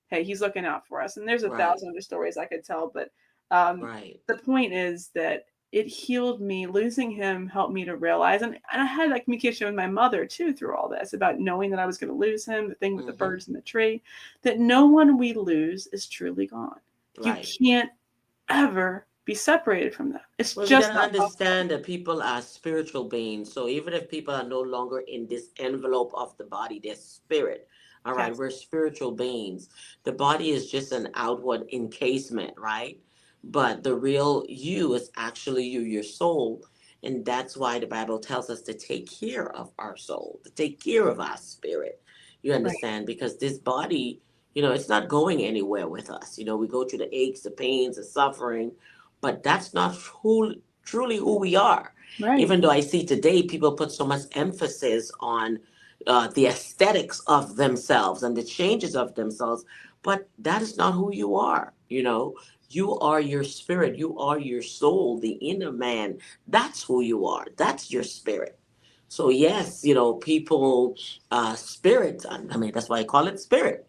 Speaker 3: hey, he's looking out for us. And there's 1,000 other stories I could tell, but the point is that it healed me. Losing him helped me to realize, and I had that communication with my mother too through all this, about knowing that I was going to lose him, the thing with the birds in the tree, that no one we lose is truly gone. Right. You can't ever be separated from them. It's just
Speaker 2: you gotta understand that people are spiritual beings. So even if people are no longer in this envelope of the body, they're spirit. All right, we're spiritual beings. The body is just an outward encasement, right? But the real you is actually you, your soul. And that's why the Bible tells us to take care of our soul, to take care of our spirit. You understand? Because this body, it's not going anywhere with us. We go through the aches, the pains, the suffering, but that's not truly who we are. Right. Even though I see today people put so much emphasis on the aesthetics of themselves and the changes of themselves, but that is not who you are. You are your spirit. You are your soul, the inner man. That's who you are. That's your spirit. So yes, people, spirit. I mean, that's why I call it spirit.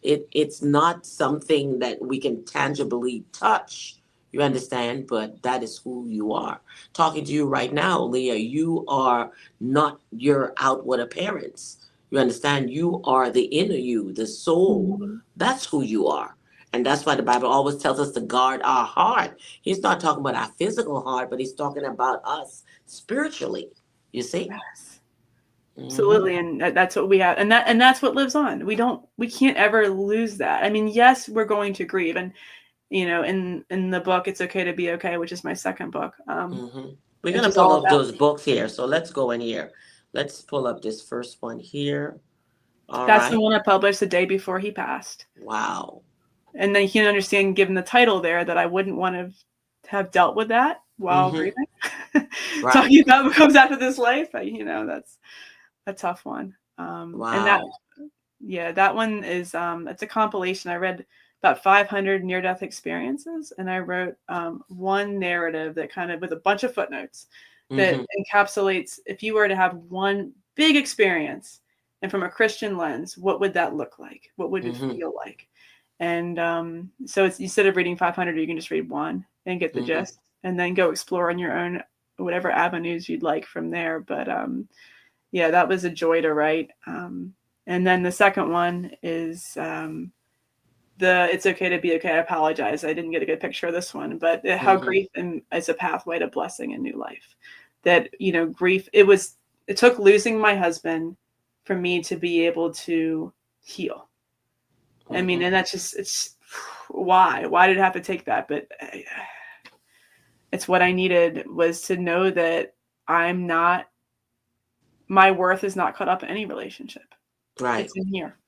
Speaker 2: It's not something that we can tangibly touch. You understand? But that is who you are. Talking to you right now, Leah, you are not your outward appearance. You understand? You are the inner you, the soul. Mm-hmm. That's who you are. And that's why the Bible always tells us to guard our heart. He's not talking about our physical heart, but he's talking about us spiritually. You see? Yes.
Speaker 3: Absolutely. And that's what we have. And that's what lives on. We can't ever lose that. I mean, yes, we're going to grieve. And, in the book, It's Okay to Be Okay, which is my second book.
Speaker 2: We're going to pull up those books here. So let's go in here. Let's pull up this first one here.
Speaker 3: That's the one I published the day before he passed.
Speaker 2: Wow.
Speaker 3: And then you can understand, given the title there, that I wouldn't want to have dealt with that while grieving. Talking about what comes after this life, that's a tough one.
Speaker 2: Wow.
Speaker 3: And that one is, it's a compilation. I read about 500 near-death experiences, and I wrote one narrative that kind of, with a bunch of footnotes, that encapsulates, if you were to have one big experience, and from a Christian lens, what would that look like? What would it feel like? And so it's, instead of reading 500, you can just read one and get the gist, and then go explore on your own whatever avenues you'd like from there. But that was a joy to write. And then the second one is It's Okay to Be Okay. I apologize, I didn't get a good picture of this one, but how grief is a pathway to blessing and new life. That grief. It took losing my husband for me to be able to heal. I mean, and that's just, it's why did it have to take that? But it's what I needed, was to know that my worth is not caught up in any relationship.
Speaker 2: Right.
Speaker 3: It's in here.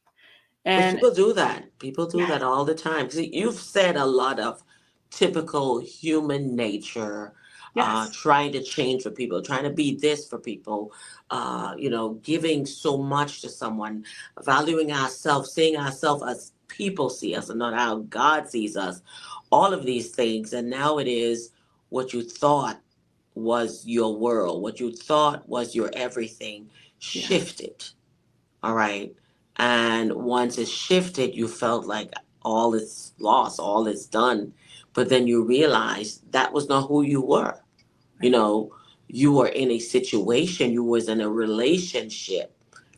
Speaker 2: Because
Speaker 3: And
Speaker 2: people do that. People do
Speaker 3: yes,
Speaker 2: that all the time. See, you've said a lot of typical human nature,
Speaker 3: yes,
Speaker 2: trying to change for people, trying to be this for people, giving so much to someone, valuing ourselves, seeing ourselves as people see us and not how God sees us, all of these things. And now it is what you thought was your world, what you thought was your everything
Speaker 3: yes,
Speaker 2: shifted. All right. And once it shifted, you felt like all is lost, all is done. But then you realize that was not who you were. You
Speaker 3: right,
Speaker 2: know, you were in a situation, you was in a relationship,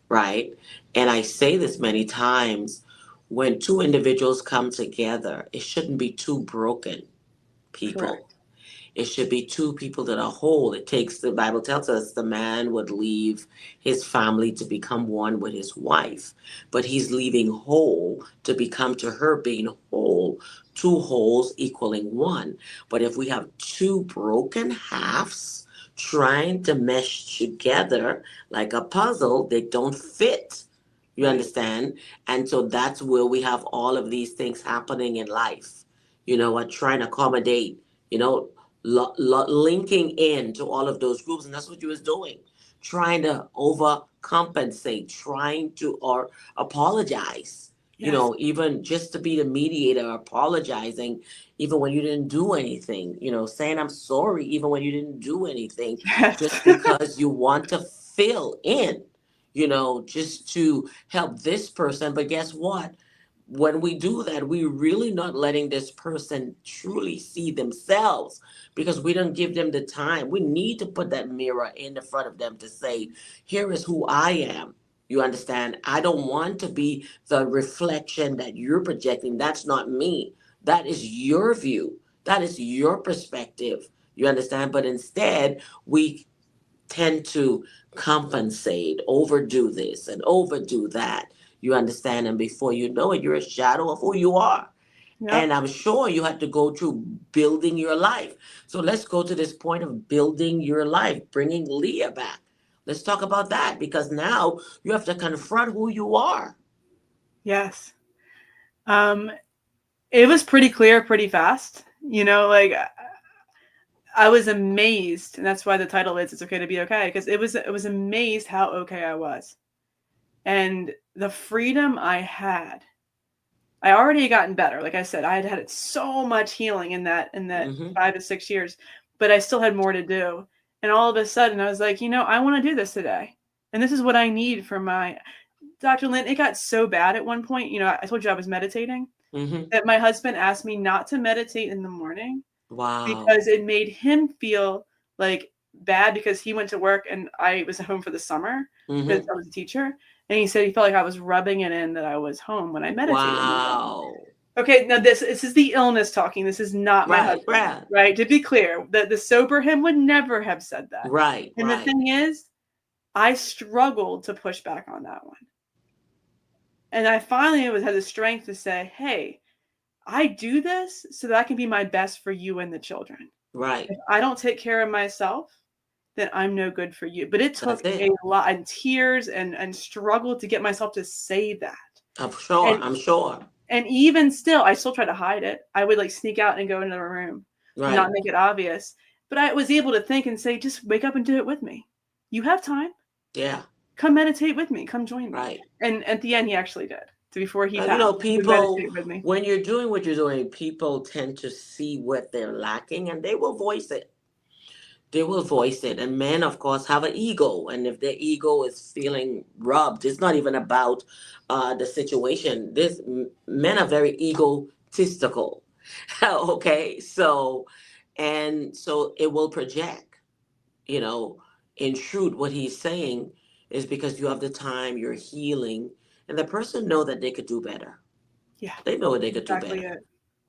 Speaker 2: right? And I say this many times, when two individuals come together, it shouldn't be two broken
Speaker 3: correct,
Speaker 2: people. It should be two people that are whole. It takes, the Bible tells us, the man would leave his family to become one with his wife, but he's leaving whole to become to her being whole, two wholes equaling one. But if we have two broken halves trying to mesh together like a puzzle, they don't fit. You
Speaker 3: right,
Speaker 2: understand? And so that's where we have all of these things happening in life. You know what? Trying to accommodate, you know, linking in to all of those groups, and that's what you was doing, trying to overcompensate, trying to or apologize,
Speaker 3: yes,
Speaker 2: even just to be the mediator, apologizing even when you didn't do anything, saying I'm sorry even when you didn't do anything,
Speaker 3: yes,
Speaker 2: just because you want to fill in, just to help this person. But guess what? When we do that, we really not letting this person truly see themselves, because we don't give them the time. We need to put that mirror in the front of them to say, here is who I am. You understand? I don't want to be the reflection that you're projecting. That's not me. That is your view. That is your perspective. You understand? But instead, we tend to compensate, overdo this and overdo that. You understand? And before you know it, you're a shadow of who you are. And
Speaker 3: yep.
Speaker 2: I'm sure you had to go through building your life. So let's go to this point of building your life, bringing Leah back. Let's talk about that, because now you have to confront who you are.
Speaker 3: Yes. Um, it was pretty clear pretty fast. Like I was amazed, and that's why the title is "It's Okay to Be Okay," because it was amazed how okay I was, and the freedom I had. I already had gotten better. Like I said, I had so much healing in that
Speaker 2: Hmm.
Speaker 3: 5 to 6 years, but I still had more to do. And all of a sudden, I was like, I want to do this today, and this is what I need for my Dr. Lynn. It got so bad at one point. I told you I was meditating,
Speaker 2: Hmm.
Speaker 3: that my husband asked me not to meditate in the morning
Speaker 2: Wow.
Speaker 3: because it made him feel like bad, because he went to work and I was home for the summer because
Speaker 2: Hmm.
Speaker 3: I was a teacher. And he said he felt like I was rubbing it in that I was home when I meditated in the morning.
Speaker 2: Wow.
Speaker 3: Okay, now this is the illness talking. This is not my
Speaker 2: Right,
Speaker 3: husband,
Speaker 2: right,
Speaker 3: right? To be clear, the sober him would never have said that.
Speaker 2: right,
Speaker 3: And the
Speaker 2: right,
Speaker 3: thing is, I struggled to push back on that one. And I finally had the strength to say, hey, I do this so that I can be my best for you and the children.
Speaker 2: right.
Speaker 3: If I don't take care of myself, then I'm no good for you. But it
Speaker 2: That's
Speaker 3: took a
Speaker 2: it.
Speaker 3: lot, and tears and struggle to get myself to say that.
Speaker 2: I'm sure.
Speaker 3: And
Speaker 2: I'm sure.
Speaker 3: and even still, I still try to hide it. I would like sneak out and go into the room, not
Speaker 2: Right.
Speaker 3: make it obvious. But I was able to think and say, just wake up and do it with me. You have time.
Speaker 2: Yeah.
Speaker 3: Come meditate with me. Come join me.
Speaker 2: Right.
Speaker 3: And at the end, he actually did. So before he
Speaker 2: You
Speaker 3: passed,
Speaker 2: know,
Speaker 3: he would
Speaker 2: people,
Speaker 3: meditate with me.
Speaker 2: when you're doing what you're doing, people tend to see what they're lacking and they will voice it. They will voice it. And men, of course, have an ego. And if their ego is feeling rubbed, it's not even about the situation. Men are very egotistical. Okay. So it will project, you know, in truth, what he's saying is because you have the time, you're healing, and the person know that they could do better.
Speaker 3: Yeah,
Speaker 2: They know what they could do
Speaker 3: exactly
Speaker 2: better,
Speaker 3: it.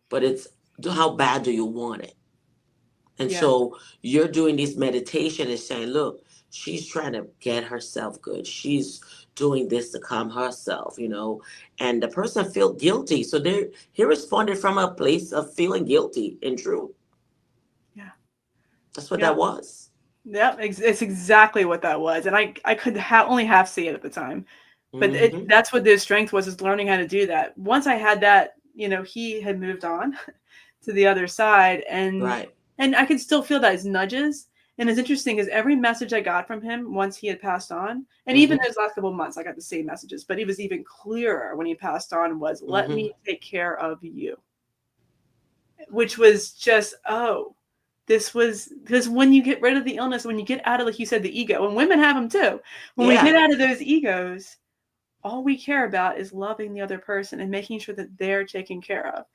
Speaker 2: but it's how bad do you want it? And
Speaker 3: Yeah,
Speaker 2: so you're doing this meditation and saying, look, she's trying to get herself good. She's doing this to calm herself, and the person feel guilty. So he responded from a place of feeling guilty in truth.
Speaker 3: yeah.
Speaker 2: That's what
Speaker 3: Yeah.
Speaker 2: that was.
Speaker 3: Yeah, it's exactly what that was. And I could only half see it at the time. But
Speaker 2: Mm-hmm.
Speaker 3: that's what the strength was, is learning how to do that. Once I had that, he had moved on to the other side, and
Speaker 2: Right.
Speaker 3: I could still feel that as nudges. And it's interesting because every message I got from him once he had passed on, and even
Speaker 2: Mm-hmm.
Speaker 3: those last couple of months, I got the same messages, but it was even clearer when he passed on, was let
Speaker 2: Mm-hmm.
Speaker 3: me take care of you, which was just, this was, because when you get rid of the illness, when you get out of, like you said, the ego, and women have them too, when we
Speaker 2: Yeah.
Speaker 3: get out of those egos, all we care about is loving the other person and making sure that they're taken care of.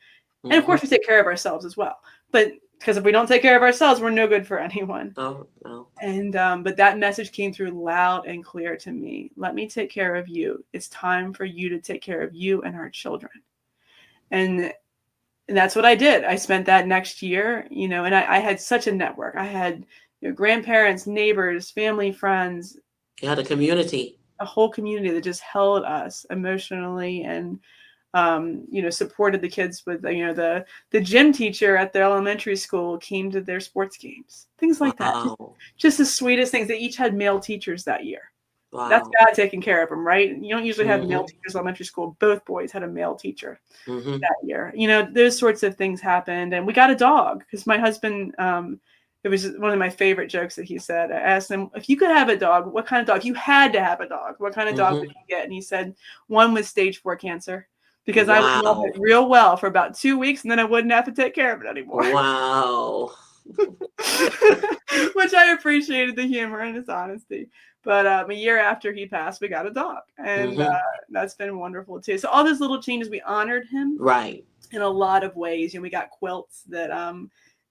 Speaker 3: And of
Speaker 2: Mm-hmm.
Speaker 3: course, we take care of ourselves as well. But because if we don't take care of ourselves, we're no good for anyone.
Speaker 2: Oh, no.
Speaker 3: And but that message came through loud and clear to me. Let me take care of you. It's time for you to take care of you and our children. And that's what I did. I spent that next year, and I had such a network. I had grandparents, neighbors, family, friends,
Speaker 2: You had a community.
Speaker 3: a whole community that just held us emotionally and supported the kids with, the gym teacher at their elementary school came to their sports games, things like that.
Speaker 2: Wow.
Speaker 3: Just the sweetest things. They each had male teachers that year. That's
Speaker 2: Wow.
Speaker 3: God taking care of them, right? You don't usually have male
Speaker 2: Mm-hmm.
Speaker 3: teachers in elementary school. Both boys had a male teacher
Speaker 2: Mm-hmm.
Speaker 3: that year. Those sorts of things happened. And we got a dog because my husband, it was one of my favorite jokes that he said. I asked him, if you could have a dog, what kind of dog? You had to have a dog. What kind of dog would
Speaker 2: Mm-hmm.
Speaker 3: you get? And he said, one with stage 4 cancer, because I would love
Speaker 2: Wow.
Speaker 3: it real well for about 2 weeks, and then I wouldn't have to take care of it anymore.
Speaker 2: Wow.
Speaker 3: Which I appreciated the humor and his honesty. But a year after he passed, we got a dog. And
Speaker 2: Mm-hmm.
Speaker 3: that's been wonderful too. So all those little changes, we honored him
Speaker 2: Right.
Speaker 3: in a lot of ways. We got quilts that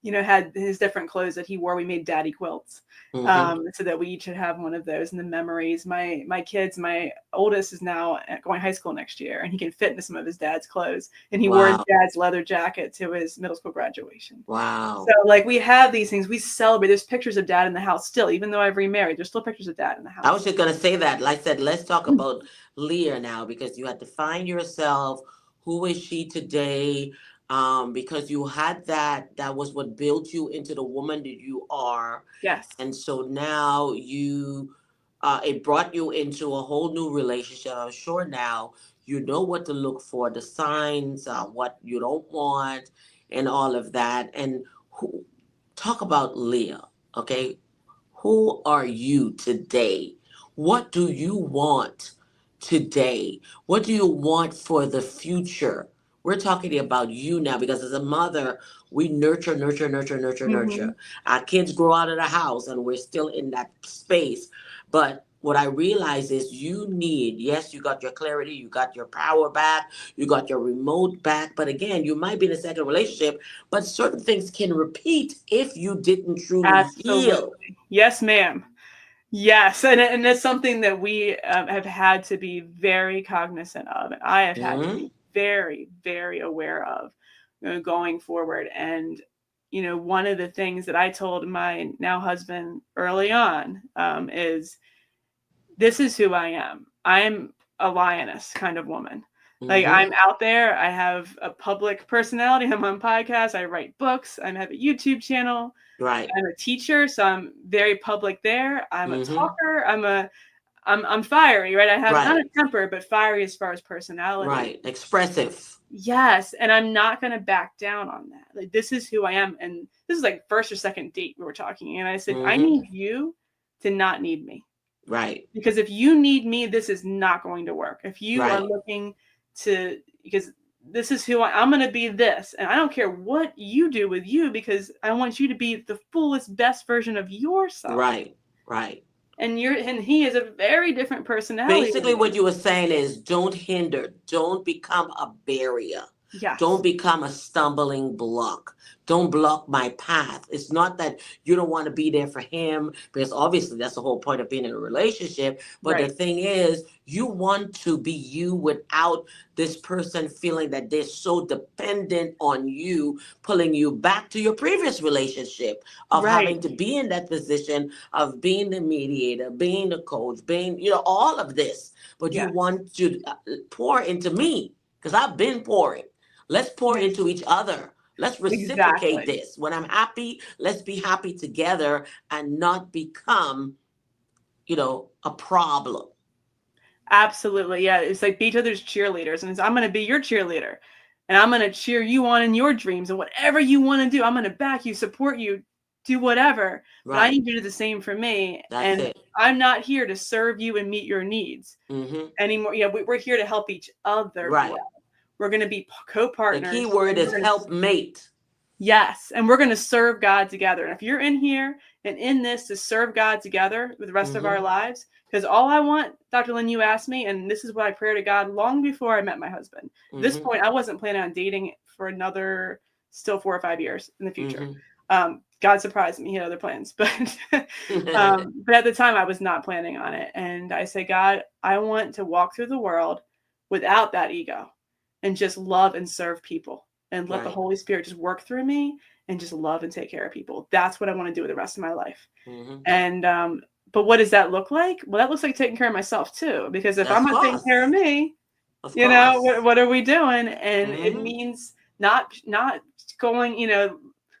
Speaker 3: had his different clothes that he wore. We made daddy quilts,
Speaker 2: Mm-hmm.
Speaker 3: so that we each should have one of those. And the memories. My kids, my oldest is now going high school next year, and he can fit into some of his dad's clothes. And he wore his
Speaker 2: Wow.
Speaker 3: dad's leather jacket to his middle school graduation.
Speaker 2: Wow.
Speaker 3: So like we have these things, we celebrate. There's pictures of dad in the house still, even though I've remarried. There's still pictures of dad in the house.
Speaker 2: I was just gonna say that. Like I said, let's talk about Leah now, because you had to find yourself. Who is she today? Because you had that was what built you into the woman that you are.
Speaker 3: Yes.
Speaker 2: And so now it brought you into a whole new relationship. I'm sure now you know what to look for, the signs, what you don't want, and all of that. And talk about Leah, okay? Who are you today? What do you want today? What do you want for the future? We're talking about you now, because as a mother, we nurture, nurture, nurture, nurture,
Speaker 3: Mm-hmm.
Speaker 2: nurture. Our kids grow out of the house and we're still in that space. But what I realize is yes, you got your clarity, you got your power back, you got your remote back. But again, you might be in a second relationship, but certain things can repeat if you didn't truly heal.
Speaker 3: Absolutely. Yes, ma'am. Yes. And that's something that we have had to be very cognizant of. And I have had to
Speaker 2: Mm-hmm.
Speaker 3: be very, very aware of going forward. And, one of the things that I told my now husband early on is, this is who I am. I'm a lioness kind of woman. Like,
Speaker 2: Mm-hmm.
Speaker 3: I'm out there. I have a public personality. I'm on podcasts. I write books. I have a YouTube channel.
Speaker 2: Right.
Speaker 3: I'm a teacher, so I'm very public there. I'm a
Speaker 2: Mm-hmm.
Speaker 3: talker. I'm fiery, right? I have not
Speaker 2: Right.
Speaker 3: a temper, but fiery as far as personality.
Speaker 2: Right. Expressive.
Speaker 3: Yes, and I'm not going to back down on that. Like, this is who I am. And this is like first or second date we were talking, and I said, I
Speaker 2: Mm-hmm.
Speaker 3: need you to not need me.
Speaker 2: Right.
Speaker 3: Because if you need me, this is not going to work. If you are
Speaker 2: Right.
Speaker 3: looking because this is who I'm going to be this. And I don't care what you do with you, because I want you to be the fullest, best version of yourself.
Speaker 2: Right. Right.
Speaker 3: And he is a very different personality.
Speaker 2: Basically, what you were saying is, don't hinder, don't become a barrier.
Speaker 3: Yes.
Speaker 2: Don't become a stumbling block. Don't block my path. It's not that you don't want to be there for him, because obviously that's the whole point of being in a relationship. But
Speaker 3: Right.
Speaker 2: the thing is, you want to be you without this person feeling that they're so dependent on you, pulling you back to your previous relationship of
Speaker 3: Right.
Speaker 2: having to be in that position of being the mediator, being the coach, being, all of this. But you
Speaker 3: Yes.
Speaker 2: want to pour into me, because I've been pouring. Let's pour
Speaker 3: Yes.
Speaker 2: into each other, Let's reciprocate
Speaker 3: Exactly.
Speaker 2: this. When I'm happy, let's be happy together and not become, a problem.
Speaker 3: Absolutely. Yeah. It's like be each other's cheerleaders. And I'm going to be your cheerleader. And I'm going to cheer you on in your dreams and whatever you want to do. I'm going to back you, support you, do whatever. But I
Speaker 2: Right.
Speaker 3: need you to do the same for me.
Speaker 2: That's
Speaker 3: And
Speaker 2: it.
Speaker 3: I'm not here to serve you and meet your needs
Speaker 2: Mm-hmm.
Speaker 3: anymore. Yeah, we're here to help each other grow.
Speaker 2: Right.
Speaker 3: We're going to be
Speaker 2: The
Speaker 3: co-partners.
Speaker 2: key word
Speaker 3: And
Speaker 2: is helpmate.
Speaker 3: yes. And we're going to serve God together. And if you're in here and in this to serve God together with the rest of our
Speaker 2: Mm-hmm.
Speaker 3: lives, because all I want, Dr. Lynn, you asked me, and this is what I pray to God long before I met my husband. At this
Speaker 2: Mm-hmm.
Speaker 3: point, I wasn't planning on dating for another still 4 or 5 years in the future.
Speaker 2: Mm-hmm.
Speaker 3: God surprised me. He had other plans, but but at the time I was not planning on it. And I say, God, I want to walk through the world without that ego and just love and serve people and let the
Speaker 2: Right.
Speaker 3: Holy Spirit just work through me and just love and take care of people. That's what I want to do with the rest of my life.
Speaker 2: Mm-hmm.
Speaker 3: And but what does that look like? Well, that looks like taking care of myself too, because if
Speaker 2: Of
Speaker 3: I'm not taking care of
Speaker 2: course.
Speaker 3: me,
Speaker 2: Of
Speaker 3: what,
Speaker 2: course.
Speaker 3: what are we doing? And it
Speaker 2: Mm-hmm.
Speaker 3: means not going,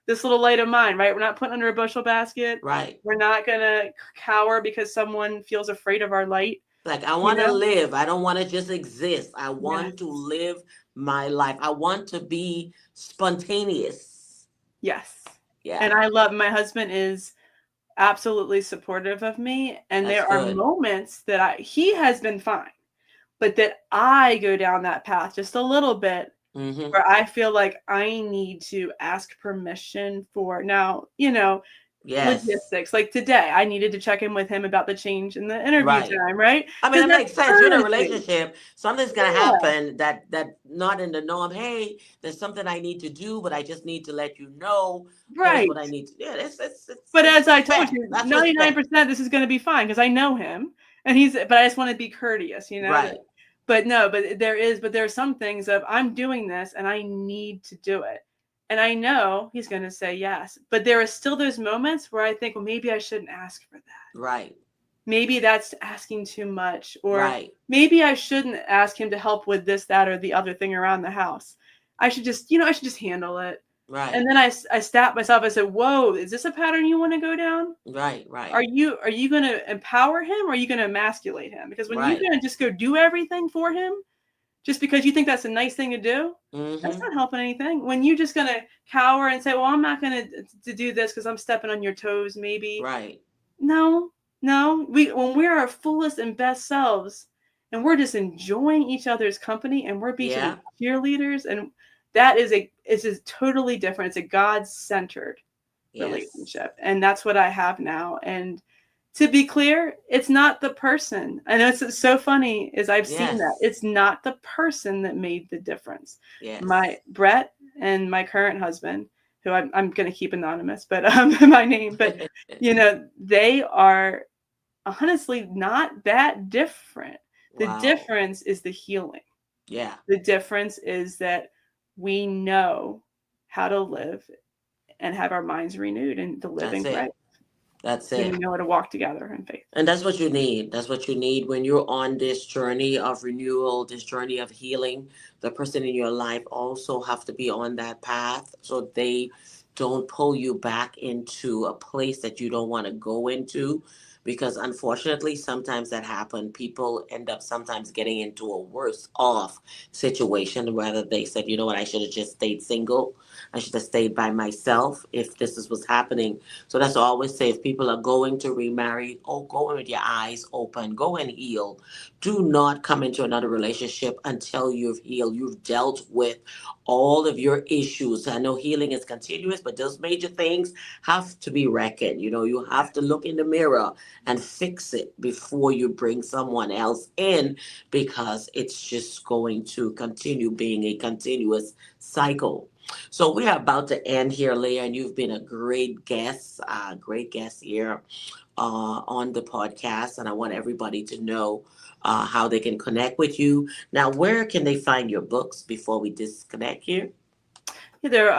Speaker 3: this little light of mine, right? We're not putting under a bushel basket.
Speaker 2: Right.
Speaker 3: We're not gonna cower because someone feels afraid of our light.
Speaker 2: Like, I
Speaker 3: You
Speaker 2: want to
Speaker 3: know?
Speaker 2: live. I don't want to just exist. I
Speaker 3: Yes.
Speaker 2: want to live my life. I want to be spontaneous.
Speaker 3: Yes.
Speaker 2: Yeah.
Speaker 3: And I love my husband is absolutely supportive of me. And
Speaker 2: That's
Speaker 3: there are
Speaker 2: good.
Speaker 3: moments that he has been fine, but that I go down that path just a little bit
Speaker 2: Mm-hmm.
Speaker 3: where I feel like I need to ask permission for now,
Speaker 2: Yes.
Speaker 3: logistics. Like today, I needed to check in with him about the change in the interview
Speaker 2: Right.
Speaker 3: time, right?
Speaker 2: I mean,
Speaker 3: Because
Speaker 2: it
Speaker 3: that's
Speaker 2: makes sense. You're in a
Speaker 3: courtesy.
Speaker 2: relationship. Something's gonna
Speaker 3: Yeah,
Speaker 2: happen that not in the norm. Hey, there's something I need to do, but I just need to let you know. Here's what
Speaker 3: right.
Speaker 2: I need to. Yeah,
Speaker 3: But
Speaker 2: it's
Speaker 3: as I told
Speaker 2: respect.
Speaker 3: you,
Speaker 2: That's respect.
Speaker 3: 99% this is going to be fine because I know him, and but I just want to be courteous,
Speaker 2: Right.
Speaker 3: but no, but there are some things of I'm doing this and I need to do it. And I know he's going to say yes, but there are still those moments where I think, well, maybe I shouldn't ask for that.
Speaker 2: Right.
Speaker 3: Maybe that's asking too much, or
Speaker 2: Right.
Speaker 3: maybe I shouldn't ask him to help with this, that, or the other thing around the house. I should just handle it. And
Speaker 2: Right.
Speaker 3: then I stopped myself. I said, whoa, is this a pattern you want to go down?
Speaker 2: Right.
Speaker 3: Are
Speaker 2: Right.
Speaker 3: you going to empower him or are you going to emasculate him? Because when you're
Speaker 2: Right.
Speaker 3: going to just go do everything for him, just because you think that's a nice thing to do, that's
Speaker 2: Mm-hmm.
Speaker 3: not helping anything. When you're just going to cower and say, well, I'm not going to do this because I'm stepping on your toes, maybe.
Speaker 2: Right.
Speaker 3: No, no. When we're our fullest and best selves and we're just enjoying each other's company and we're being each other's
Speaker 2: Yeah.
Speaker 3: cheerleaders, and that is totally different. It's a God-centered
Speaker 2: Yes.
Speaker 3: relationship. And that's what I have now. And to be clear, it's not the person. I know it's so funny is I've seen that.
Speaker 2: Yes.
Speaker 3: It's not the person that made the difference. My
Speaker 2: Yes.
Speaker 3: Brett and my current husband, who I'm going to keep anonymous, but my name, but they are honestly not that different. The
Speaker 2: Wow.
Speaker 3: difference is the healing.
Speaker 2: Yeah.
Speaker 3: The difference is that we know how to live and have our minds renewed and to live
Speaker 2: That's
Speaker 3: in Christ.
Speaker 2: it. That's
Speaker 3: And
Speaker 2: it.
Speaker 3: we know how to walk together in faith.
Speaker 2: And that's what you need. That's what you need when you're on this journey of renewal, this journey of healing. The person in your life also have to be on that path so they don't pull you back into a place that you don't want to go into. Because unfortunately, sometimes that happens. People end up sometimes getting into a worse off situation. Whether they said, you know what, I should have just stayed single. I should have stayed by myself if this is what's happening. So that's what I always say. If people are going to remarry, go in with your eyes open, go and heal. Do not come into another relationship until you've healed. You've dealt with all of your issues. I know healing is continuous, but those major things have to be reckoned. You have to look in the mirror and fix it before you bring someone else in, because it's just going to continue being a continuous cycle. So we are about to end here, Leah, and you've been a great guest here on the podcast. And I want everybody to know how they can connect with you. Now, where can they find your books before we disconnect here?
Speaker 3: They're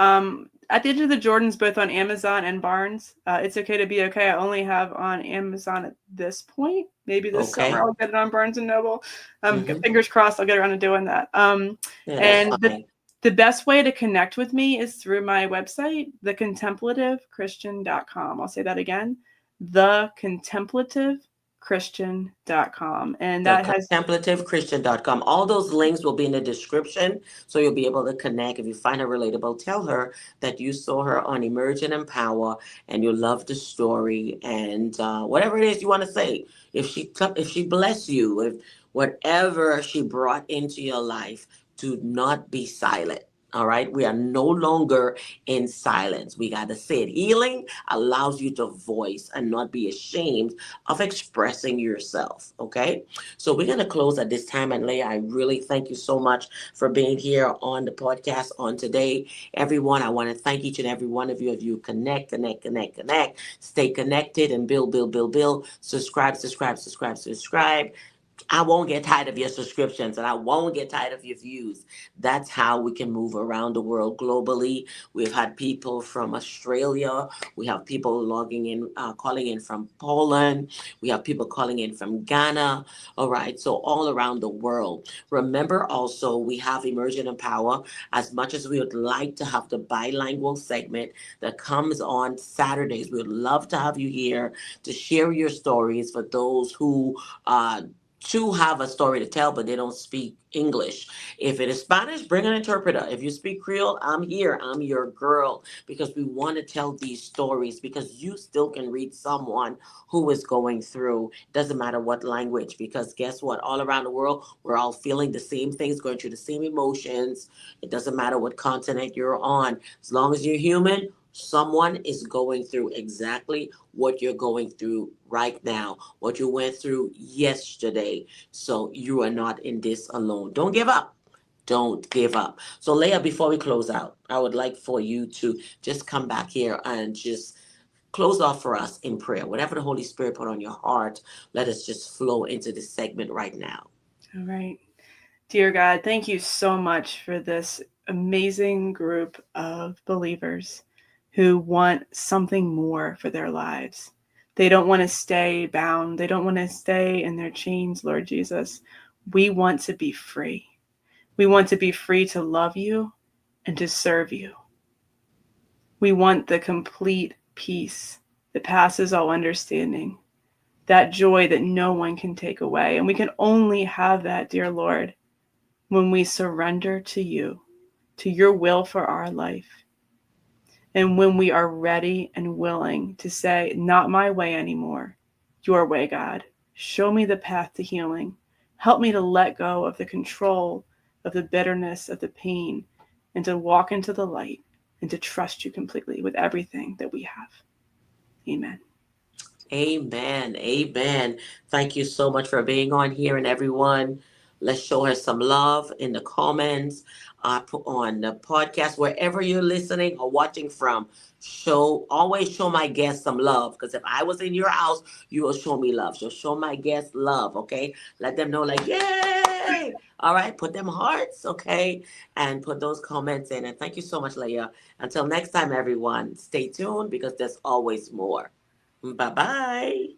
Speaker 3: at the Edge of the Jordans, both on Amazon and Barnes. It's Okay to Be Okay. I only have on Amazon at this point. Maybe this summer
Speaker 2: Okay.
Speaker 3: I'll get it on Barnes and Noble.
Speaker 2: Mm-hmm.
Speaker 3: Fingers crossed I'll get around to doing that.
Speaker 2: Yeah, that's
Speaker 3: And
Speaker 2: fine.
Speaker 3: The best way to connect with me is through my website, thecontemplativechristian.com. I'll say that again, thecontemplativechristian.com. And that has
Speaker 2: Contemplativechristian.com. All those links will be in the description, so you'll be able to connect. If you find her relatable, tell her that you saw her on Emerge and Empower and you love the story, and whatever it is you want to say. If she bless you, if whatever she brought into your life, do not be silent. All right, we are no longer in silence. We got to say it. Healing allows you to voice and not be ashamed of expressing yourself. Okay, so we're going to close at this time. And Leah, I really thank you so much for being here on the podcast on today. Everyone, I want to thank each and every one of you. If you connect, stay connected and build. Subscribe. I won't get tired of your subscriptions and I won't get tired of your views. That's how we can move around the world globally. We've had people from Australia. We have people logging in, calling in from Poland. We have people calling in from Ghana. All right. So all around the world. Remember also, we have Emerging in Power. As much as we would like to have the bilingual segment that comes on Saturdays, we would love to have you here to share your stories for those who, to have a story to tell, but they don't speak English. If it is Spanish, bring an interpreter. If you speak Creole, I'm here. I'm your girl, because we want to tell these stories, because you still can read someone who is going through, doesn't matter what language, because guess what? All around the world, we're all feeling the same things, going through the same emotions. It doesn't matter what continent you're on. As long as you're human, someone is going through exactly what you're going through right now, what you went through yesterday. So you are not in this alone. Don't give up. Don't give up. So, Leah, before we close out, I would like for you to just come back here and just close off for us in prayer. Whatever the Holy Spirit put on your heart, let us just flow into this segment right now.
Speaker 3: all right. Dear God, thank you so much for this amazing group of believers who want something more for their lives. They don't want to stay bound. They don't want to stay in their chains, Lord Jesus. We want to be free. We want to be free to love you and to serve you. We want the complete peace that passes all understanding, that joy that no one can take away. And we can only have that, dear Lord, when we surrender to you, to your will for our life. And when we are ready and willing to say, not my way anymore, your way, God. Show me the path to healing. Help me to let go of the control, of the bitterness, of the pain, and to walk into the light and to trust you completely with everything that we have. Amen.
Speaker 2: Amen. Amen. Thank you so much for being on here, and everyone. Let's show her some love in the comments, on the podcast, wherever you're listening or watching from. Always show my guests some love, because if I was in your house, you will show me love. So show my guests love, okay? Let them know, like, yay! All right, put them hearts, okay? And put those comments in. And thank you so much, Leah. Until next time, everyone, stay tuned, because there's always more. Bye-bye.